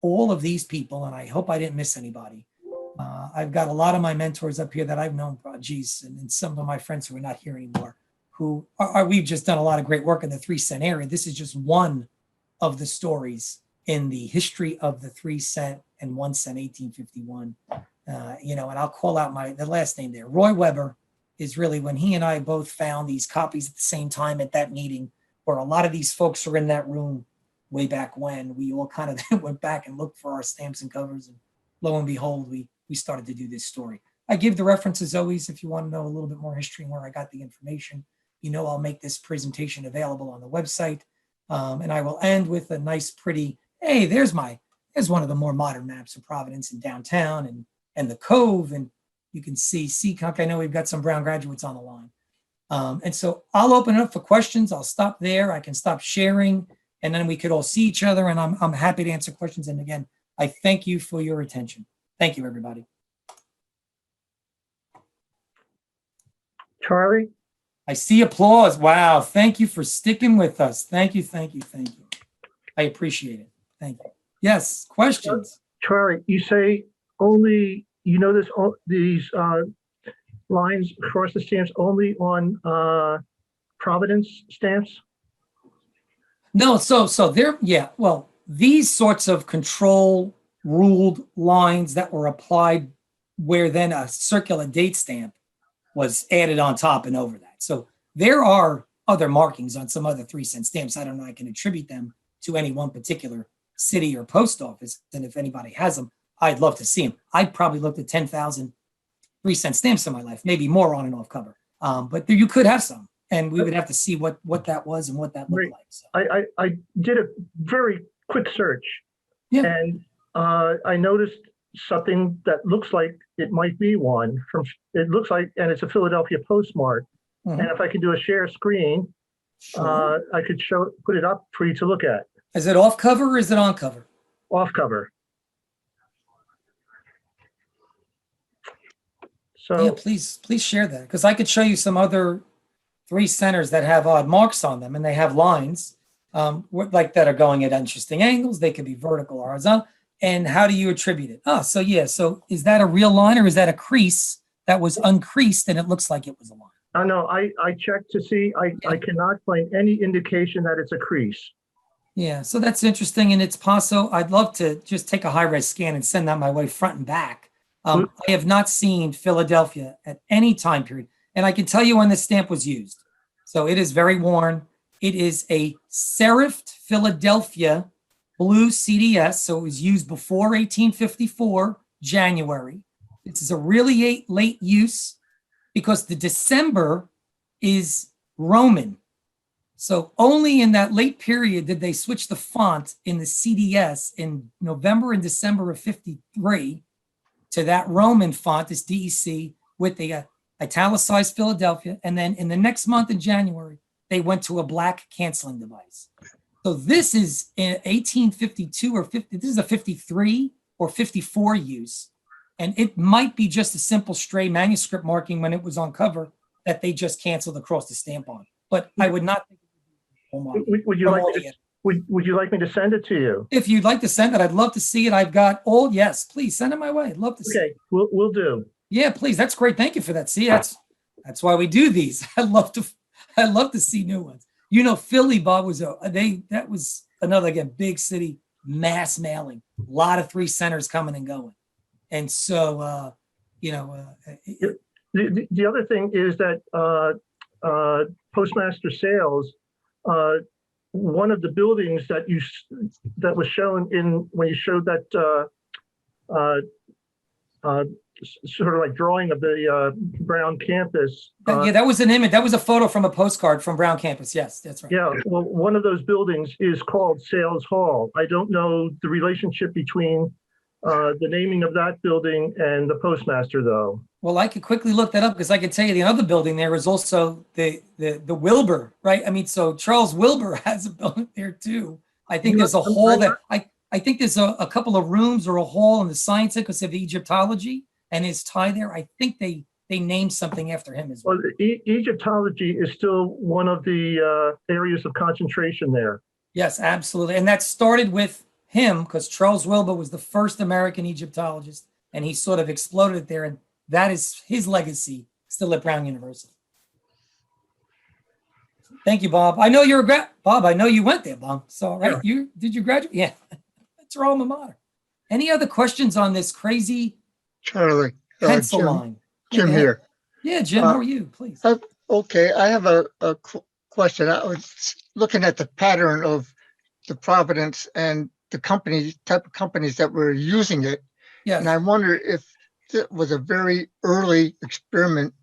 all of these people, and I hope I didn't miss anybody. I've got a lot of my mentors up here that I've known, geez, and some of my friends who are not here anymore, who we've just done a lot of great work in the 3 cent area. This is just one of the stories in the history of the 3 cent and 1 cent, 1851. And I'll call out the last name there. Roy Weber is really when he and I both found these copies at the same time at that meeting, where a lot of these folks are in that room way back when. We all kind of went back and looked for our stamps and covers, and lo and behold, we started to do this story. I give the references always if you want to know a little bit more history and where I got the information. I'll make this presentation available on the website. And I will end with a nice, pretty, hey, there's one of the more modern maps of Providence and downtown and the Cove. And you can see Seekonk. I know we've got some Brown graduates on the line. And so I'll open it up for questions. I'll stop there. I can stop sharing, and then we could all see each other, and I'm happy to answer questions. And again, I thank you for your attention. Thank you, everybody. Charlie? I see applause. Wow. Thank you for sticking with us. Thank you. I appreciate it. Thank you. Yes, questions. Charlie, you say only, these lines across the stamps only on Providence stamps? No, so there, yeah. Well, these sorts of control ruled lines that were applied where then a circular date stamp was added on top and over that. So there are other markings on some other 3 cent stamps. I don't know. I can attribute them to any one particular city or post office. And if anybody has them, I'd love to see them. I'd probably looked at 10,000 3 cent stamps in my life, maybe more on and off cover. But you could have some, and we would have to see what that was and what that looked like. So. I did a very quick search, and I noticed something that looks like it might be one from. It looks like, and it's a Philadelphia postmark. Mm-hmm. And if I could do a share screen, sure. I could put it up for you to look at. Is it off cover or is it on cover? Off cover. So yeah, please share that, because I could show you some other 3 centers that have odd marks on them, and they have lines like that are going at interesting angles. They could be vertical or horizontal. And how do you attribute it? So is that a real line, or is that a crease that was uncreased and it looks like it was a line? Oh no, I checked to see. I cannot find any indication that it's a crease. Yeah, so that's interesting, and it's possible. I'd love to just take a high-res scan and send that my way front and back. I have not seen Philadelphia at any time period, and I can tell you when the stamp was used. So it is very worn. It is a serifed Philadelphia blue CDS, so it was used before 1854, January. This is a really late use because the December is Roman. So only in that late period did they switch the font in the CDS in November and December of 53 to that Roman font, this DEC, with the italicized Philadelphia. And then in the next month in January, they went to a black canceling device. So this is in 1852 or 50. This is a 53 or 54 use. And it might be just a simple stray manuscript marking when it was on cover that they just canceled across the stamp on. But I would not think would you like me to send it to you? If you'd like to send it, I'd love to see it. I've got all, yes, please send it my way. I'd love to see it. Okay, we'll do. Yeah, please. That's great. Thank you for that. See, that's why we do these. I love to see new ones. Philly, Bob, that was another, again, big city, mass mailing, a lot of 3 centers coming and going. And so, the other thing is that Postmaster Sayles, one of the buildings that was shown when you showed that sort of like drawing of the Brown campus. That was an image. That was a photo from a postcard from Brown campus. Yes, that's right. Yeah, well, one of those buildings is called Sayles Hall. I don't know the relationship between the naming of that building and the postmaster, though. Well, I could quickly look that up because I could tell you the other building there is also the Wilbur, right? I mean, so Charles Wilbur has a building there too. I think there's a hall that I think there's a couple of rooms or a hall in the Science because of Egyptology and his tie there. I think they named something after him as well. Well, Egyptology is still one of the areas of concentration there. Yes, absolutely. And that started with him because Charles Wilbur was the first American Egyptologist and he sort of exploded it there. And that is his legacy still at Brown University. Thank you, Bob. I know you're Bob. I know you went there, Bob. So, right? Yeah. Did you graduate? Yeah. That's your alma mater. Any other questions on this crazy Charlie, pencil Jim, line? Jim Yeah, here. Yeah, Jim, how are you? Please. Okay, I have a question. I was looking at the pattern of the Providence and the type of companies that were using it. Yes. And I wonder if it was a very early experiment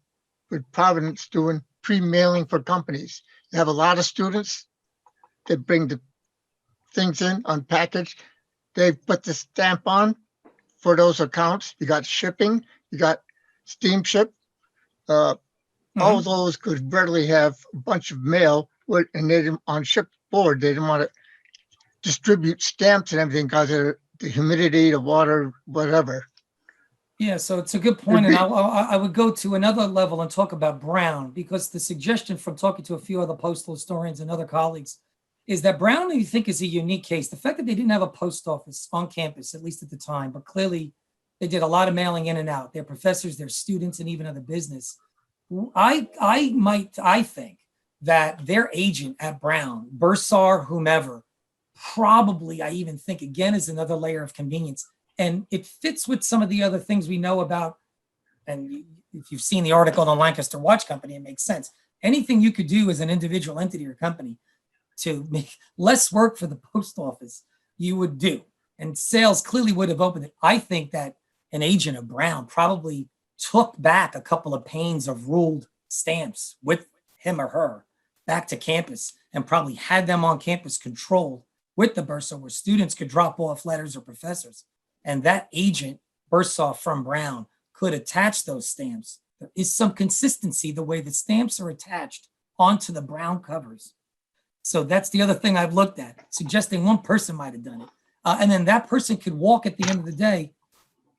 with Providence doing pre-mailing for companies. You have a lot of students that bring the things in unpackaged. They put the stamp on for those accounts. You got shipping, you got steamship. All those could readily have a bunch of mail, and they didn't on shipboard. They didn't want to distribute stamps and everything because of the humidity, the water, whatever. Yeah, so it's a good point, and I would go to another level and talk about Brown, because the suggestion from talking to a few other postal historians and other colleagues is that Brown, you think, is a unique case. The fact that they didn't have a post office on campus, at least at the time, but clearly they did a lot of mailing in and out. Their professors, their students, and even other business. I think that their agent at Brown, Bursar, whomever, probably, I even think, again, is another layer of convenience. And it fits with some of the other things we know about. And if you've seen the article on the Lancaster Watch Company, it makes sense. Anything you could do as an individual entity or company to make less work for the post office, you would do. And Sayles clearly would have opened it. I think that an agent of Brown probably took back a couple of panes of ruled stamps with him or her back to campus and probably had them on campus controlled with the bursar where students could drop off letters or professors. And that agent, bursar from Brown, could attach those stamps. There is some consistency the way the stamps are attached onto the Brown covers. So that's the other thing I've looked at, suggesting one person might have done it. And then that person could walk at the end of the day,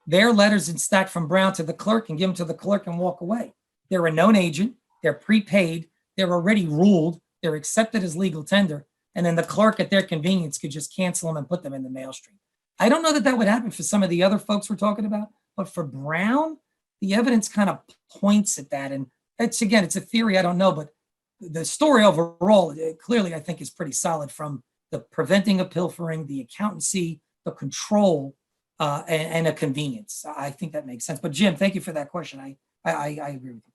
their letters and stack from Brown to the clerk and give them to the clerk and walk away. They're a known agent, they're prepaid, they're already ruled, they're accepted as legal tender, and then the clerk at their convenience could just cancel them and put them in the mail stream. I don't know that that would happen for some of the other folks we're talking about, but for Brown, the evidence kind of points at that. And it's, again, it's a theory, I don't know, but the story overall, clearly, I think is pretty solid, from the preventing of pilfering, the accountancy, the control, and a convenience. I think that makes sense. But Jim, thank you for that question. I agree with you.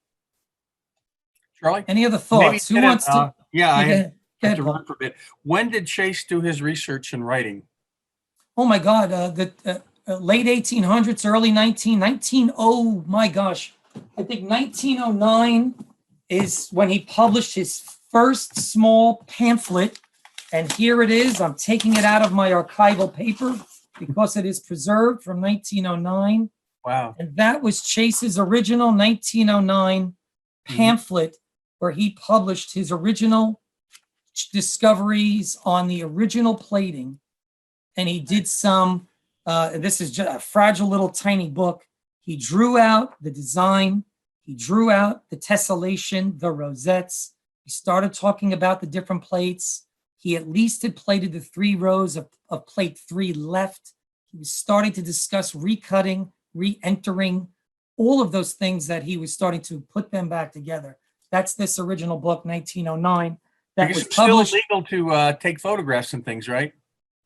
Charlie? Any other thoughts? Who wants to? Yeah, I Go had ahead, to Paul. run for a bit. When did Chase do his research and writing? Oh my God, the late 1800s, early 19, oh my gosh, I think 1909 is when he published his first small pamphlet. And here it is. I'm taking it out of my archival paper because it is preserved from 1909. Wow. And that was Chase's original 1909 pamphlet where he published his original discoveries on the original plating. And he did some, this is just a fragile little tiny book. He drew out the design. He drew out the tessellation, the rosettes. He started talking about the different plates. He at least had plated the 3 rows of plate 3 left. He was starting to discuss recutting, re-entering, all of those things that he was starting to put them back together. That's this original book, 1909, that Because was it's still published. illegal to take photographs and things, right?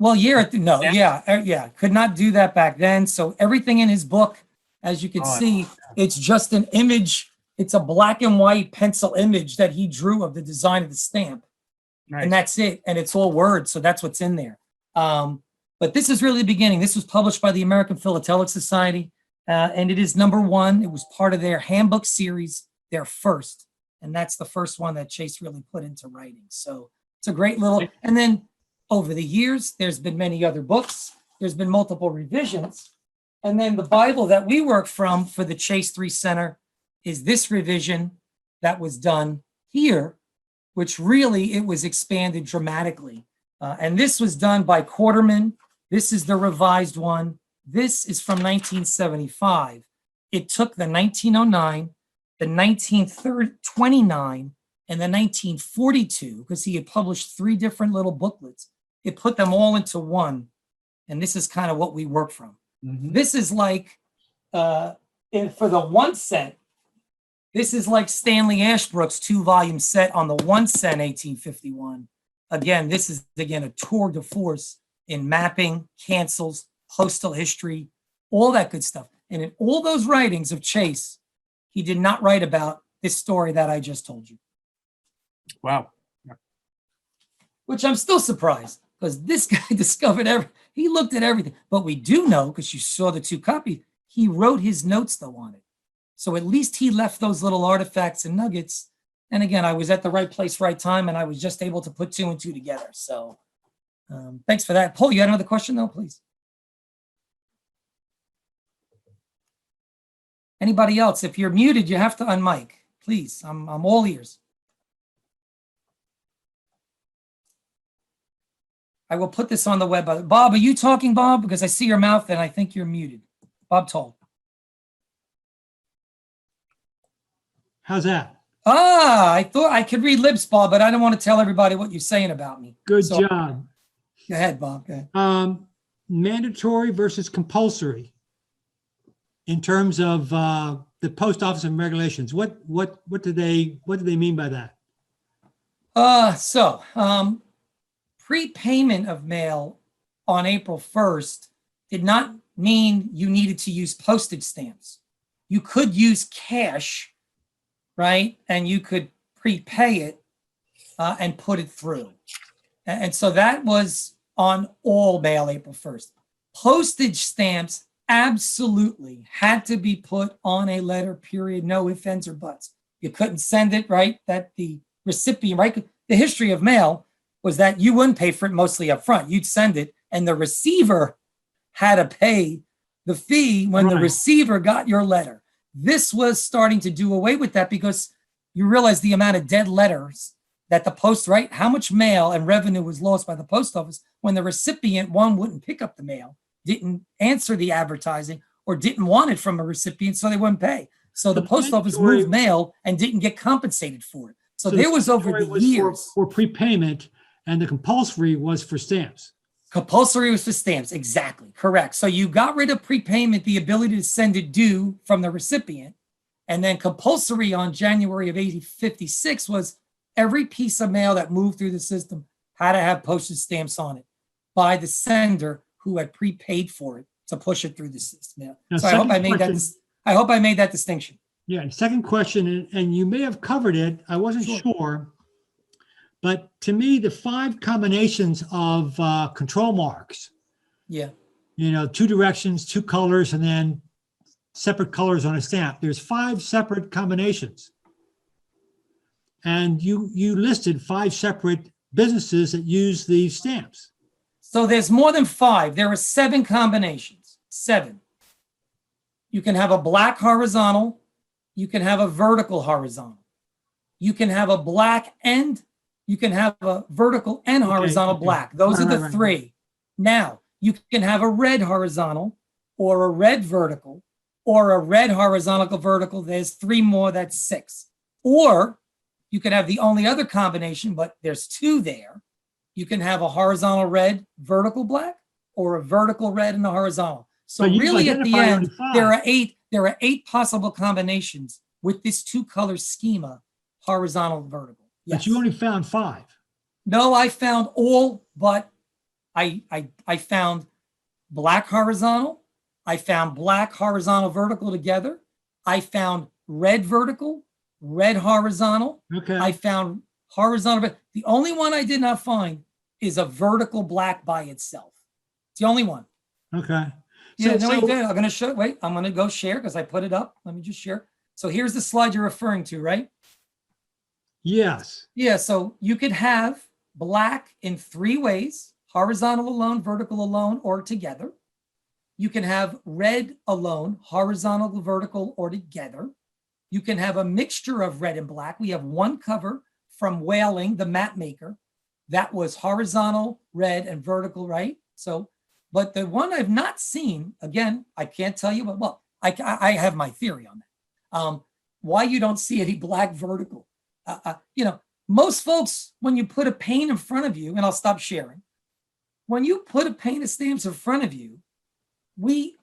Well, could not do that back then. So everything in his book, as you can see, it's just an image. It's a black and white pencil image that he drew of the design of the stamp. Nice. And that's it. And it's all words. So that's what's in there. But this is really the beginning. This was published by the American Philatelic Society. And it is #1. It was part of their handbook series, their first. And that's the first one that Chase really put into writing. So it's a great little, and then over the years, there's been many other books. There's been multiple revisions. And then the Bible that we work from for the Chase 3 Center is this revision that was done here, which really, it was expanded dramatically. And this was done by Quarterman. This is the revised one. This is from 1975. It took the 1909, the 1929, and the 1942, because he had published 3 different little booklets. It put them all into one. And this is kind of what we work from. This is like for the 1 cent, this is like Stanley Ashbrook's 2-volume set on the 1 cent 1851. Again, this is again a tour de force in mapping, cancels, postal history, all that good stuff. And in all those writings of Chase, he did not write about this story that I just told you. Wow. Which I'm still surprised, because this guy discovered he looked at everything. But we do know, because you saw the 2 copies, he wrote his notes though on it. So at least he left those little artifacts and nuggets. And again, I was at the right place, right time, and I was just able to put 2 and 2 together. So thanks for that. Paul, you had another question though, please? Anybody else? If you're muted, you have to unmic. Please, I'm all ears. I will put this on the web. Bob, are you talking, Bob? Because I see your mouth and I think you're muted. Bob Toll. How's that? I thought I could read lips, Bob, but I don't want to tell everybody what you're saying about me. Good So- job. Go ahead, Bob. Go ahead. Mandatory versus compulsory in terms of the post office and regulations. What do they mean by that? Prepayment of mail on April 1st did not mean you needed to use postage stamps. You could use cash, right? And you could prepay it and put it through. And so that was on all mail April 1st. Postage stamps absolutely had to be put on a letter, period, no ifs, ands, or buts. You couldn't send it, right? That the recipient, right? The history of mail was that you wouldn't pay for it mostly up front. You'd send it, and the receiver had to pay the fee when the Right. receiver got your letter. This was starting to do away with that because you realize the amount of dead letters that the post, right? How much mail and revenue was lost by the post office when the recipient, one, wouldn't pick up the mail, didn't answer the advertising, or didn't want it from a recipient, so they wouldn't pay. So the post office mandatory- moved mail and didn't get compensated for it. So the there was over mandatory the was years. for prepayment, and the compulsory was for stamps. Compulsory was for stamps, exactly, correct. So you got rid of prepayment, the ability to send it due from the recipient, and then compulsory on January of 1856 was every piece of mail that moved through the system had to have postage stamps on it by the sender who had prepaid for it to push it through the system. Now, So I hope second I made that. question- I hope I made that distinction. Yeah, and second question, and you may have covered it, I wasn't Sure. sure, but to me, the 5 combinations of control marks, Yeah. 2 directions, 2 colors, and then separate colors on a stamp. There's 5 separate combinations. And you listed 5 separate businesses that use these stamps. So there's more than 5. There are 7 combinations. 7. You can have a black horizontal. You can have a vertical horizontal. You can have a black and you can have a vertical and horizontal okay. black. Those are the Right. 3. Now, you can have a red horizontal or a red vertical or a red horizontal vertical. There's 3 more, that's 6. Or you can have the only other combination, but there's 2 there. You can have a horizontal red, vertical black, or a vertical red and a horizontal. So But you've really at the identified end, only 5. there are 8 possible combinations with this 2-color schema, horizontal, vertical. But you only found 5. No, I found all, but I found black horizontal. I found black horizontal vertical together. I found red vertical, red horizontal. Okay. I found horizontal. The only one I did not find is a vertical black by itself. It's the only one. Okay. Yeah, So- no, wait, so- I'm going to show. Wait, I'm going to go share because I put it up. Let me just share. So here's the slide you're referring to, right? Yes. Yeah, so you could have black in 3 ways: horizontal alone, vertical alone, or together. You can have red alone, horizontal, vertical, or together. You can have a mixture of red and black. We have one cover from Whaling, the map maker, that was horizontal, red, and vertical, right? So, but the one I've not seen, again, I can't tell you, but well, I have my theory on that. Why you don't see any black vertical. Most folks, when you put a pane in front of you, and I'll stop sharing, when you put a pane of stamps in front of you, we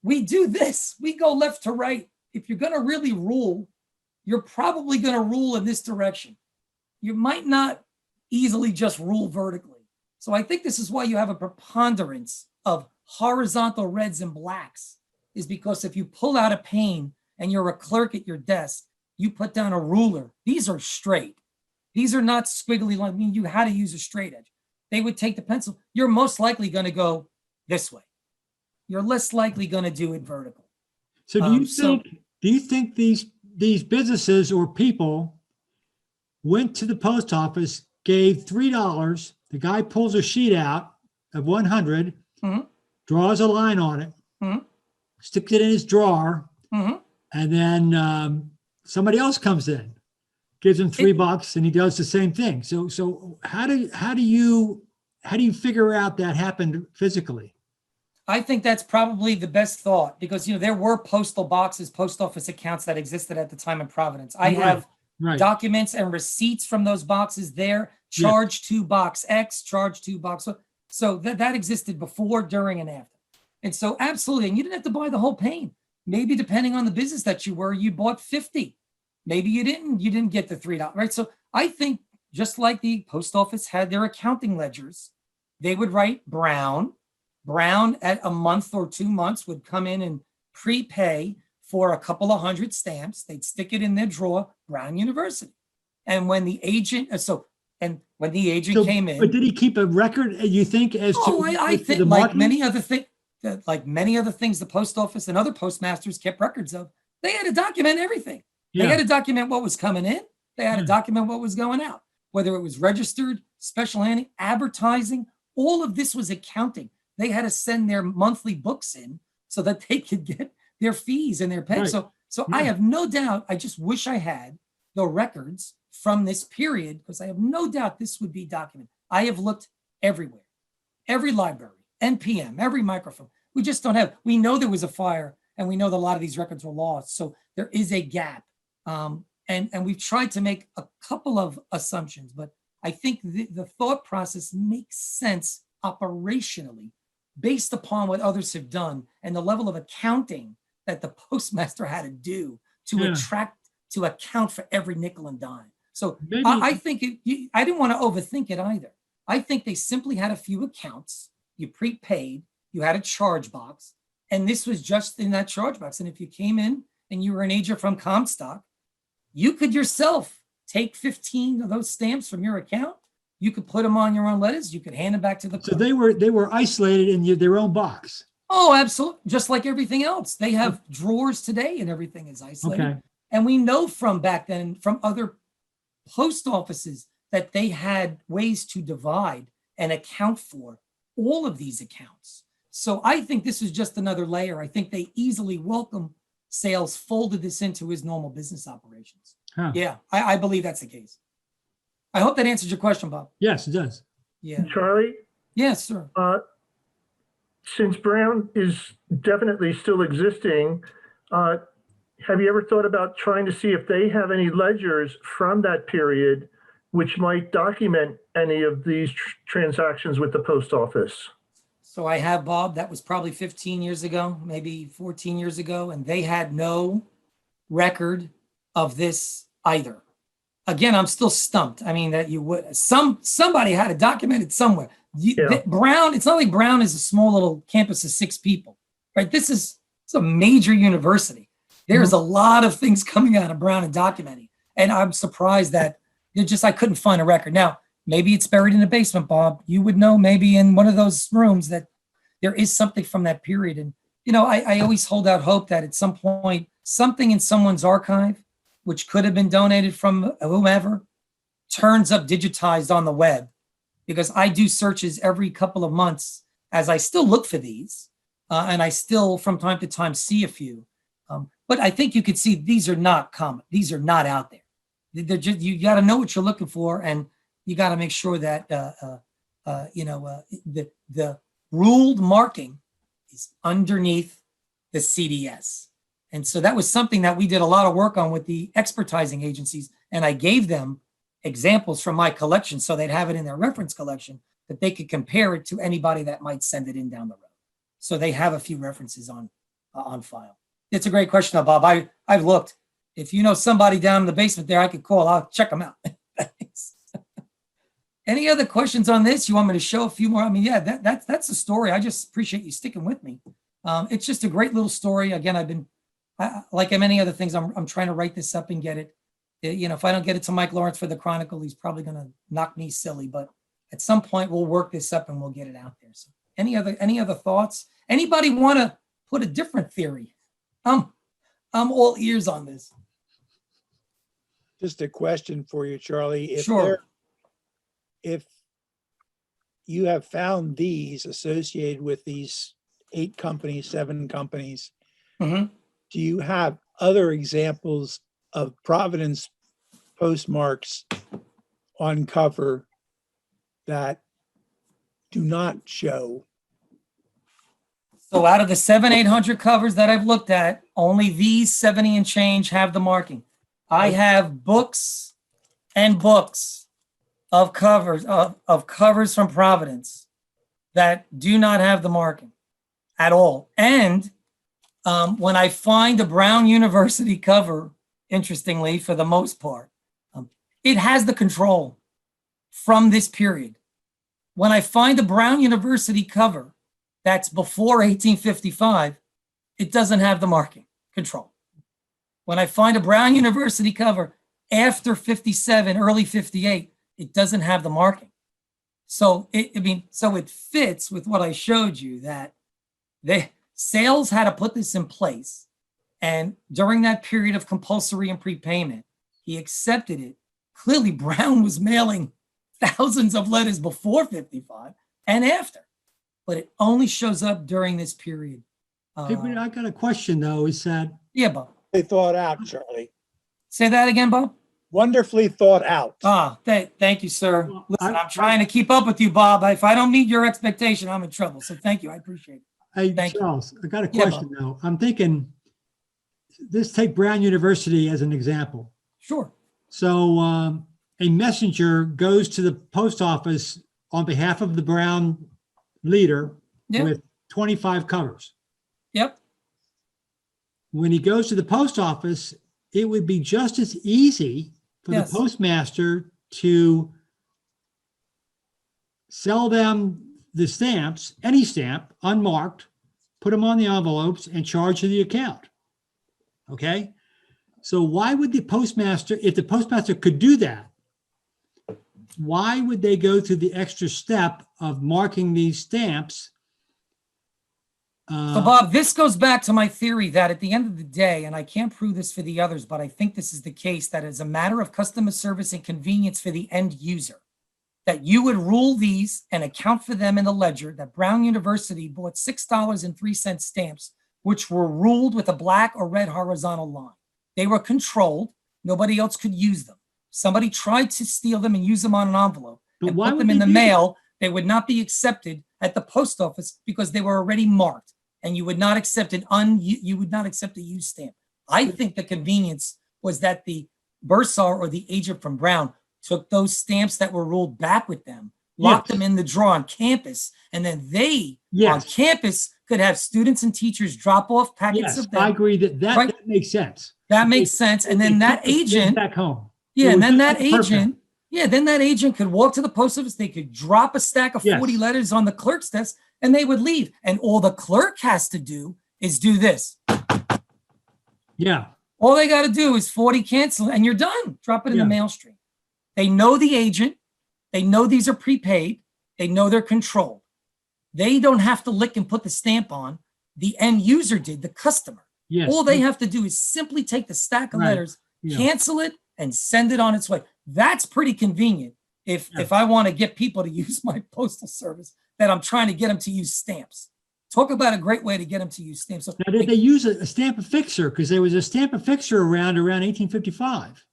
we do this. We go left to right. If you're going to really rule, you're probably going to rule in this direction. You might not easily just rule vertically. So I think this is why you have a preponderance of horizontal reds and blacks, is because if you pull out a pane and you're a clerk at your desk, you put down a ruler. These are straight. These are not squiggly lines. I mean, you had to use a straight edge. They would take the pencil. You're most likely going to go this way. You're less likely going to do it vertical. So do you think these businesses or people went to the post office, gave $3, the guy pulls a sheet out of 100, draws a line on it, sticks it in his drawer, and then somebody else comes in, gives him $3, and he does the same thing. So how do you figure out that happened physically? I think that's probably the best thought, because there were postal boxes, post office accounts that existed at the time in Providence. I have documents and receipts from those boxes there. Charge to box X, charge to box. So that existed before, during, and after. And so absolutely, and you didn't have to buy the whole pane. Maybe depending on the business that you were, you bought 50. Maybe you didn't get the $3, right? So I think just like the post office had their accounting ledgers, they would write Brown. Brown at a month or 2 months would come in and prepay for a couple of hundred stamps. They'd stick it in their drawer, Brown University. And when the agent, came in. But did he keep a record, you think, as to I think the like many other things, the post office and other postmasters kept records of, they had to document everything. They had to document what was coming in. They had to document what was going out, whether it was registered, special handing, advertising, all of this was accounting. They had to send their monthly books in so that they could get their fees and their pay. Right. So I have no doubt. I just wish I had the records from this period, because I have no doubt this would be documented. I have looked everywhere, every library, NPM, every microfilm. We just don't have. We know there was a fire, and we know that a lot of these records were lost. So there is a gap, and we've tried to make a couple of assumptions, but I think the thought process makes sense operationally, based upon what others have done and the level of accounting that the postmaster had to do to account for every nickel and dime. So I think I didn't want to overthink it either. I think they simply had a few accounts. You prepaid, you had a charge box, and this was just in that charge box. And if you came in and you were an agent from Comstock, you could yourself take 15 of those stamps from your account. You could put them on your own letters. You could hand them back to the clerk. So they were isolated in their own box. Oh, absolutely. Just like everything else. They have drawers today and everything is isolated. Okay. And we know from back then, from other post offices, that they had ways to divide and account for all of these accounts. So I think this is just another layer. I think they easily welcome Sayles folded this into his normal business operations. Huh. Yeah, I believe that's the case. I hope that answers your question, Bob. Yes, it does. Yeah. Charlie, Yes, sir. since Brown is definitely still existing, have you ever thought about trying to see if they have any ledgers from that period which might document any of these transactions with the post office? So I have, Bob, that was probably 15 years ago, maybe 14 years ago, and they had no record of this either. Again, I'm still stumped. I mean, that you would, somebody had to document it somewhere. Brown, it's not like Brown is a small little campus of 6 people, right? It's a major university. There's a lot of things coming out of Brown and documenting. And I'm surprised that I couldn't find a record. Now, maybe it's buried in the basement, Bob. You would know, maybe in one of those rooms, that there is something from that period. And, I always hold out hope that at some point, something in someone's archive, which could have been donated from whomever, turns up digitized on the web. Because I do searches every couple of months as I still look for these. And I still, from time to time, see a few. But I think you could see these are not common. These are not out there. They're just, you got to know what you're looking for, and you got to make sure that the ruled marking is underneath the CDS. And so that was something that we did a lot of work on with the expertising agencies, and I gave them examples from my collection so they'd have it in their reference collection that they could compare it to anybody that might send it in down the road. So they have a few references on on file? It's a great question, though, Bob. I've looked. If you know somebody down in the basement there, I could call. I'll check them out. Thanks. Any other questions on this? You want me to show a few more? I mean, yeah, that's the story. I just appreciate you sticking with me. It's just a great little story. Again, like many other things, I'm trying to write this up and get it. You know, if I don't get it to Mike Lawrence for the Chronicle, he's probably going to knock me silly. But at some point, we'll work this up and we'll get it out there. So, any other thoughts? Anybody want to put a different theory? I'm all ears on this. Just a question for you, Charlie. Sure. If you have found these associated with these 8 companies, 7 companies, Mhm. do you have other examples of Providence postmarks on cover that do not show? So out of the 700-800 covers that I've looked at, only these 70 and change have the marking. I have books and books of covers from Providence that do not have the marking at all. And when I find a Brown University cover, interestingly, for the most part, it has the control from this period. When I find a Brown University cover that's before 1855, it doesn't have the marking control. When I find a Brown University cover after 57, early 58, it doesn't have the marking. So it fits with what I showed you, that Sayles had to put this in place. And during that period of compulsory and prepayment, he accepted it. Clearly, Brown was mailing thousands of letters before 55 and after, but it only shows up during this period. Hey, but I got a question though, is that, Yeah, Bob. They thought out, Charlie. Say that again, Bob. Wonderfully thought out. Thank you, sir. Well, Listen, I'm trying to keep up with you, Bob. If I don't meet your expectation, I'm in trouble. So thank you. I appreciate it. hey, Thank you. Charles, I got a Yeah, question though. I'm thinking, let's take Brown University as an example. Sure. So a messenger goes to the post office on behalf of the Brown leader Yeah. with 25 covers. Yep. When he goes to the post office, it would be just as easy for Yes. the postmaster to sell them the stamps, any stamp, unmarked, put them on the envelopes and charge to the account. Okay? So why would the postmaster, if the postmaster could do that, why would they go through the extra step of marking these stamps? So, Bob, this goes back to my theory that at the end of the day, and I can't prove this for the others, but I think this is the case, that as a matter of customer service and convenience for the end user, that you would rule these and account for them in the ledger, that Brown University bought $6.03 stamps, which were ruled with a black or red horizontal line. They were controlled. Nobody else could use them. Somebody tried to steal them and use them on an envelope But and why put would them in they the do that? mail. They would not be accepted at the post office because they were already marked, and you would not accept you would not accept a used stamp. I think the convenience was that the bursar or the agent from Brown took those stamps that were ruled back with them, locked them in the drawer on campus, and then they on campus could have students and teachers drop off packets Yes, of them. I agree that Right. that makes sense. That makes sense. And then that agent, back home. yeah, It and was then just that like perfect. agent, yeah, then that agent could walk to the post office. They could drop a stack of 40 Yes. letters on the clerk's desk, and they would leave. And all the clerk has to do is do this. Yeah, All they got to do is 40 cancel, and you're done. Drop it in the Yeah. mail stream. They know the agent. They know these are prepaid. They know they're controlled. They don't have to lick and put the stamp on. The end user did, the customer. yes. All they have to do is simply take the stack of Right. letters, Yeah. cancel it, and send it on its way. That's pretty convenient if I want to get people to use my postal service, that I'm trying to get them to use stamps. Talk about a great way to get them to use stamps. So Now, did they use a stamp affixer? Because there was a stamp affixer around 1855.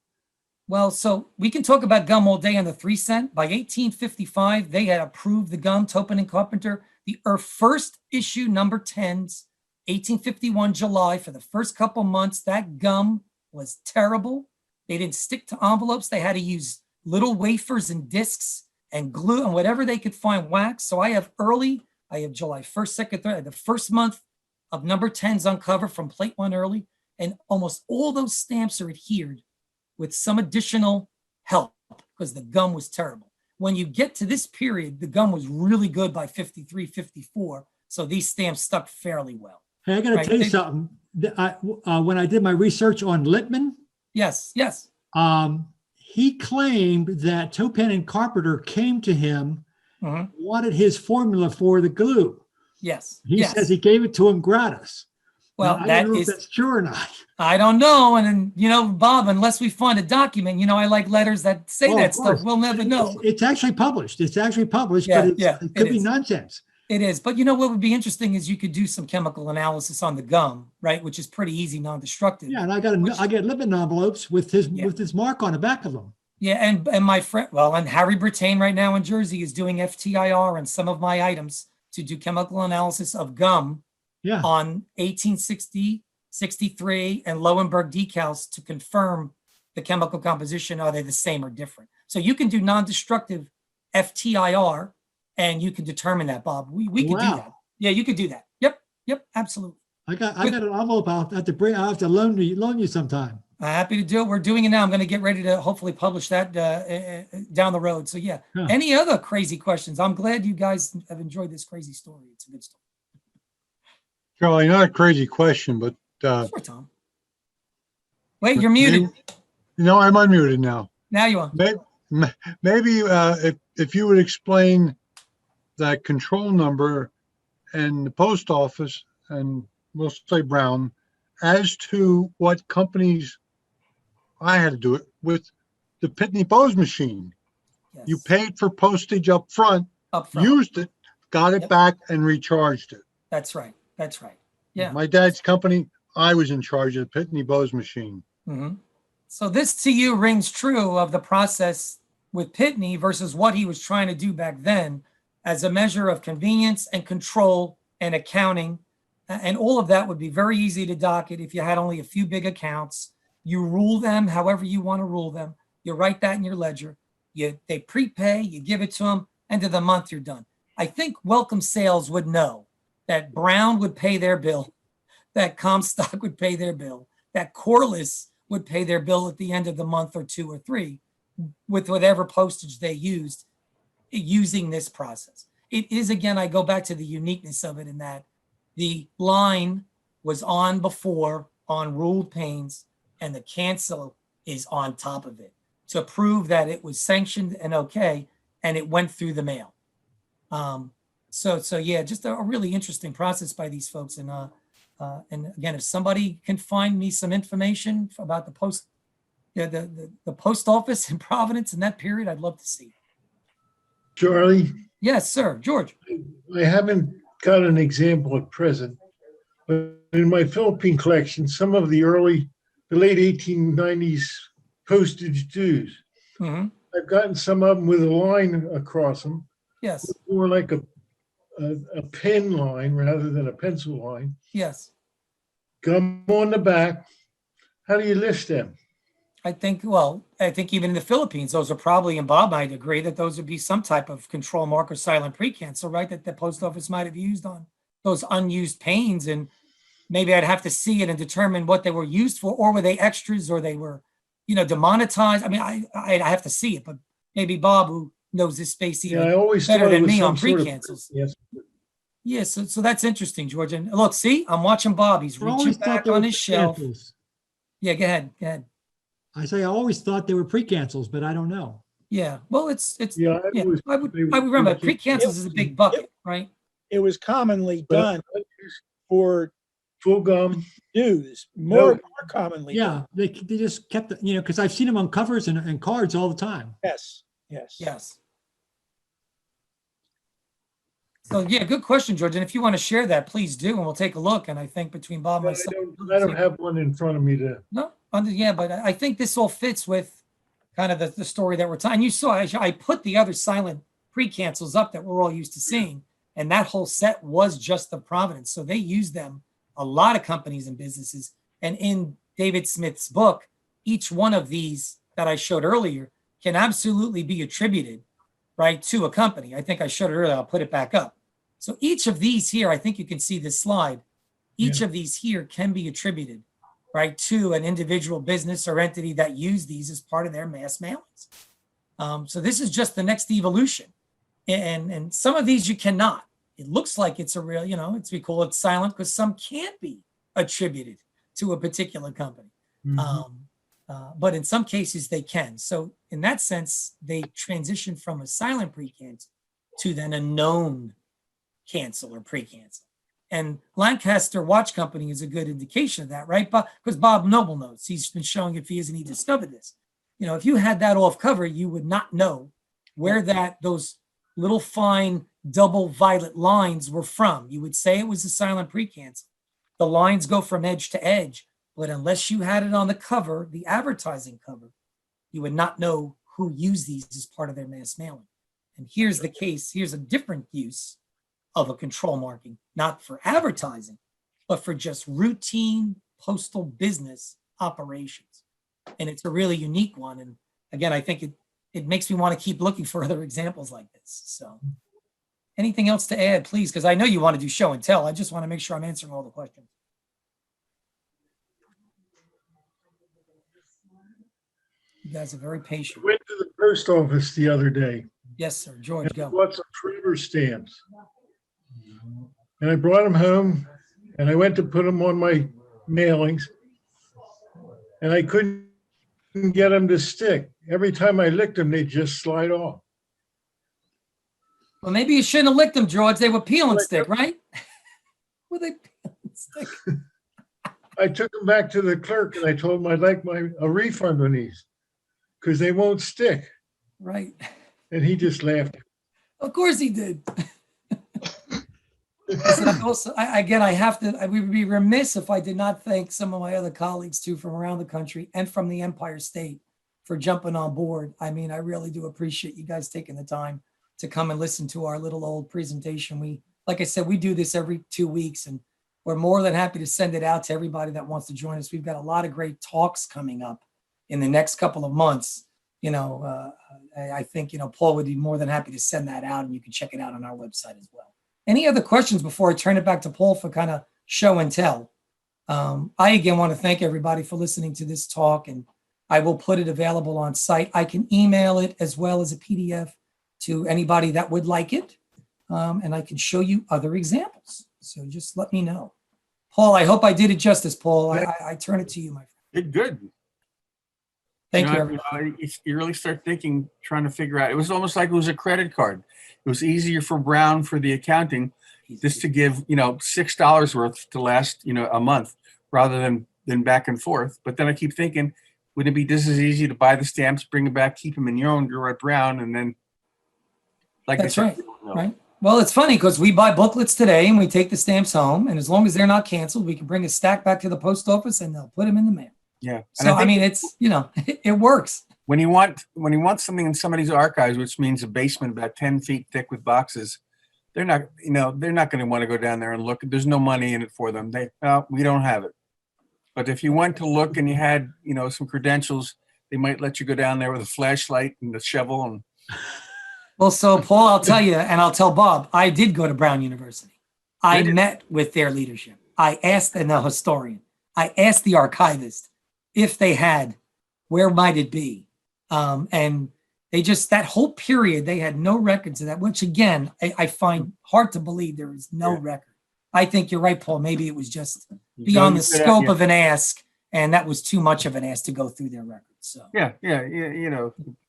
Well, so we can talk about gum all day on the 3 cent. By 1855, they had approved the gum, Topin and Carpenter. The first issue, number 10s, 1851 July, for the first couple months, that gum was terrible. They didn't stick to envelopes. They had to use little wafers and discs and glue and whatever they could find, wax. So I have July 1st, 2nd, 3rd, the first month of number 10s uncovered from plate 1 early, and almost all those stamps are adhered with some additional help because the gum was terrible. When you get to this period, the gum was really good by 53, 54. So these stamps stuck fairly well. Hey, I got to Right, tell you they- something. When I did my research on Lippmann, Yes, yes. he claimed that Topin and Carpenter came to him, Mhm. wanted his formula for the glue. Yes. He yes. says he gave it to him gratis. Well, Now, I that don't know is, if that's true or not. I don't know. And Bob, unless we find a document, I like letters that say Oh, of that stuff. course. We'll never know. It's actually published. It's actually published, Yeah, but yeah, it could it be is. nonsense. It is. But what would be interesting is you could do some chemical analysis on the gum, right? Which is pretty easy, non-destructive. Yeah, and I Which- get Lippmann envelopes with his Yeah. with his mark on the back of them. Yeah, and my friend, and Harry Brittain right now in Jersey is doing FTIR on some of my items to do chemical analysis of gum Yeah. on 1860, 63, and Lowenberg decals to confirm the chemical composition. Are they the same or different? So you can do non-destructive FTIR, and you can determine that, Bob. We could do Wow. that. Yeah, you could do that. Yep, absolutely. I got an envelope. I'll have to loan you sometime. Happy to do it. We're doing it now. I'm going to get ready to hopefully publish that down the road. So yeah. Yeah. Any other crazy questions? I'm glad you guys have enjoyed this crazy story. It's a good story. Charlie, not a crazy question, but Sure, Tom. Wait, you're muted. I'm unmuted now. Now you are. Maybe if you would explain that control number and the post office, and we'll say Brown, as to what companies I had to do it with the Pitney Bowes machine. Yes. You paid for postage up front, Up front. used it, got it Yep. back, and recharged it. That's right. That's right. Yeah. My dad's company, I was in charge of the Pitney Bowes machine. Mhm. So this to you rings true of the process with Pitney versus what he was trying to do back then as a measure of convenience and control and accounting. And all of that would be very easy to docket if you had only a few big accounts. You rule them however you want to rule them. You write that in your ledger. They prepay, you give it to them, end of the month, you're done. I think Welcome Sayles would know that Brown would pay their bill, that Comstock would pay their bill, that Corliss would pay their bill at the end of the month or 2 or 3 with whatever postage they used using this process. It is, again, I go back to the uniqueness of it in that the line was on before on ruled panes and the cancel is on top of it to prove that it was sanctioned and okay, and it went through the mail. So yeah, just a really interesting process by these folks. And again, if somebody can find me some information about the post office in Providence in that period, I'd love to see it. Charlie, Yes, sir. George. I haven't got an example at present, but in my Philippine collection, some of the late 1890s postage dues, Hmm. I've gotten some of them with a line across them, Yes, more like a pen line rather than a pencil line. yes. Gum on the back. How do you list them? I think even in the Philippines, those are probably, and Bob might agree, that those would be some type of control mark or silent precancel, right? That the post office might have used on those unused panes. And maybe I'd have to see it and determine what they were used for, or were they extras, or they were, demonetized. I mean, I have to see it, but maybe Bob, who knows this space Yeah, I even always better thought it than was me some on sort of- precancels. Yes. Yeah, so that's interesting, George. And look, see, I'm watching Bob. He's I reaching always thought back they on were his shelf. precancels. Yeah, go ahead. I say I always thought they were precancels, but I don't know. Yeah, well, it's Yeah, yeah. always I would they were remember precancels. precancels is a big bucket, right? It was commonly But done for full gum. dues, No. more commonly. Yeah, they just kept because I've seen them on covers and cards all the time. Yes. Yes. So yeah, good question, George. And if you want to share that, please do, and we'll take a look. And I think between Bob and I myself, don't have one in front of me to. no, yeah, but I think this all fits with kind of the story that we're telling. You saw I put the other silent pre-cancels up that we're all used to seeing, and that whole set was just the Providence. So they used them, a lot of companies and businesses. And in David Smith's book, each one of these that I showed earlier can absolutely be attributed, right, to a company. I think I showed it earlier. I'll put it back up. So each of these here, I think you can see this slide. each of these here can be attributed, right, to an individual business or entity that used these as part of their mass mailings. So this is just the next evolution. And some of these you cannot. It looks like it's a real, we call it silent because some can't be attributed to a particular company. But in some cases they can. So in that sense, they transition from a silent pre-cancel to then a known cancel or pre-cancel. And Lancaster Watch Company is a good indication of that, right? Because Bob Noble knows. He's been showing it for years and he discovered this. If you had that off cover, you would not know where those little fine double violet lines were from. You would say it was a silent pre-cancel. The lines go from edge to edge, but unless you had it on the cover, the advertising cover, you would not know who used these as part of their mass mailing. And here's the case. Here's a different use of a control marking, not for advertising, but for just routine postal business operations. And it's a really unique one. And again, I think it makes me want to keep looking for other examples like this. So anything else to add, please? Because I know you want to do show and tell. I just want to make sure I'm answering all the questions. You guys are very patient. Went to the post office the other day. Yes, sir. George, and go. bought some Freeber stamps. And I brought them home and I went to put them on my mailings. And I couldn't get them to stick. Every time I licked them, they just slide off. Well, maybe you shouldn't have licked them, George. They were peel and stick, right? Were they peel and stick? I took them back to the clerk and I told him I'd like a refund on these because they won't stick. Right. And he just laughed. Of course he did. I would be remiss if I did not thank some of my other colleagues too from around the country and from the Empire State for jumping on board. I mean, I really do appreciate you guys taking the time to come and listen to our little old presentation. Like I said, we do this every 2 weeks and we're more than happy to send it out to everybody that wants to join us. We've got a lot of great talks coming up in the next couple of months. I think, Paul would be more than happy to send that out and you can check it out on our website as well. Any other questions before I turn it back to Paul for kind of show and tell? I again want to thank everybody for listening to this talk, and I will put it available on site. I can email it as well as a PDF to anybody that would like it, and I can show you other examples. So just let me know. Paul, I hope I did it justice, Paul. I turn it to you, my friend. Good. Thank you, everybody. You really start trying to figure out. It was almost like it was a credit card. It was easier for Brown for the accounting just to give, $6 worth to last, a month rather than back and forth. But then I keep thinking, wouldn't it be just as easy to buy the stamps, bring them back, keep them in your own drawer at Brown, and then That's right. Right. Well, it's funny because we buy booklets today and we take the stamps home, and as long as they're not canceled, we can bring a stack back to the post office and they'll put them in the mail. Yeah. So I mean, it's it works. When you want something in somebody's archives, which means a basement about 10 feet thick with boxes, they're not going to want to go down there and look. There's no money in it for them. We don't have it. But if you went to look and you had, some credentials, they might let you go down there with a flashlight and a shovel. And well, so Paul, I'll tell you, and I'll tell Bob, I did go to Brown University. I met with their leadership. I asked the historian. I asked the archivist if they had, where might it be? And they just, that whole period, they had no records of that, which again, I find hard to believe there is no record. I think you're right, Paul. Maybe it was just beyond the scope of an ask, and that was too much of an ask to go through their records. So yeah,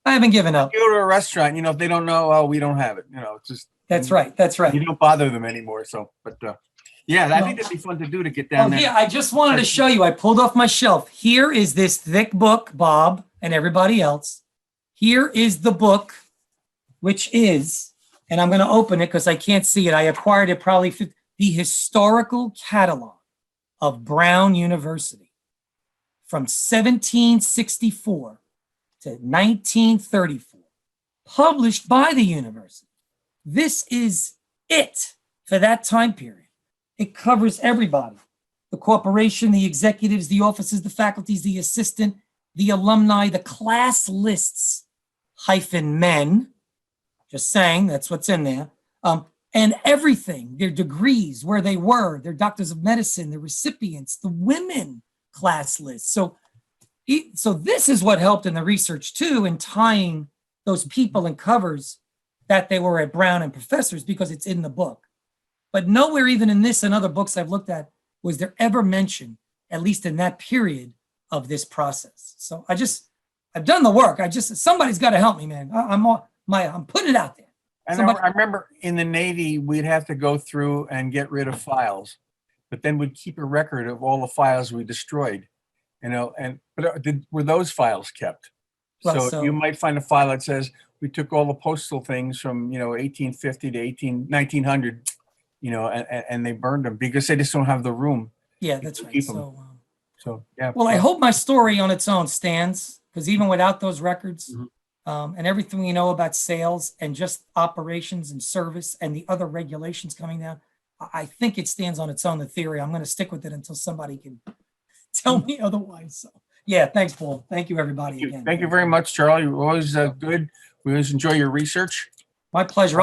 I haven't given up. You go to a restaurant, if they don't know, we don't have it. It's just That's right. You don't bother them anymore. So, but I think it'd be fun to do to get down there. Yeah, I just wanted to show you. I pulled off my shelf. Here is this thick book, Bob and everybody else. Here is the book, which is, and I'm going to open it because I can't see it. I acquired it probably the historical catalog of Brown University from 1764 to 1934, published by the university. This is it for that time period. It covers everybody, the corporation, the executives, the officers, the faculties, the assistant, the alumni, the class lists, -men, just saying, that's what's in there. and everything, their degrees, where they were, their doctors of medicine, the recipients, the women class list. So this is what helped in the research too, in tying those people and covers that they were at Brown and Professors, because it's in the book. But nowhere, even in this and other books I've looked at, was there ever mention, at least in that period, of this process. So I've done the work. Somebody's got to help me, man. I'm putting it out there. I remember in the Navy, we'd have to go through and get rid of files, but then we'd keep a record of all the files we destroyed, were those files kept? Well, So you might find a file that says we took all the postal things from, 1850 to 1900, and they burned them because they just don't have the room. Yeah, that's right. Keep 'em. So, yeah. Well, I hope my story on its own stands, because even without those records, and everything we know about sales and just operations and service and the other regulations coming down, I think it stands on its own, the theory. I'm going to stick with it until somebody can tell me otherwise. So, yeah, thanks, Paul. Thank you, everybody. Thank you very much, Charlie. You're always good. We always enjoy your research. My pleasure.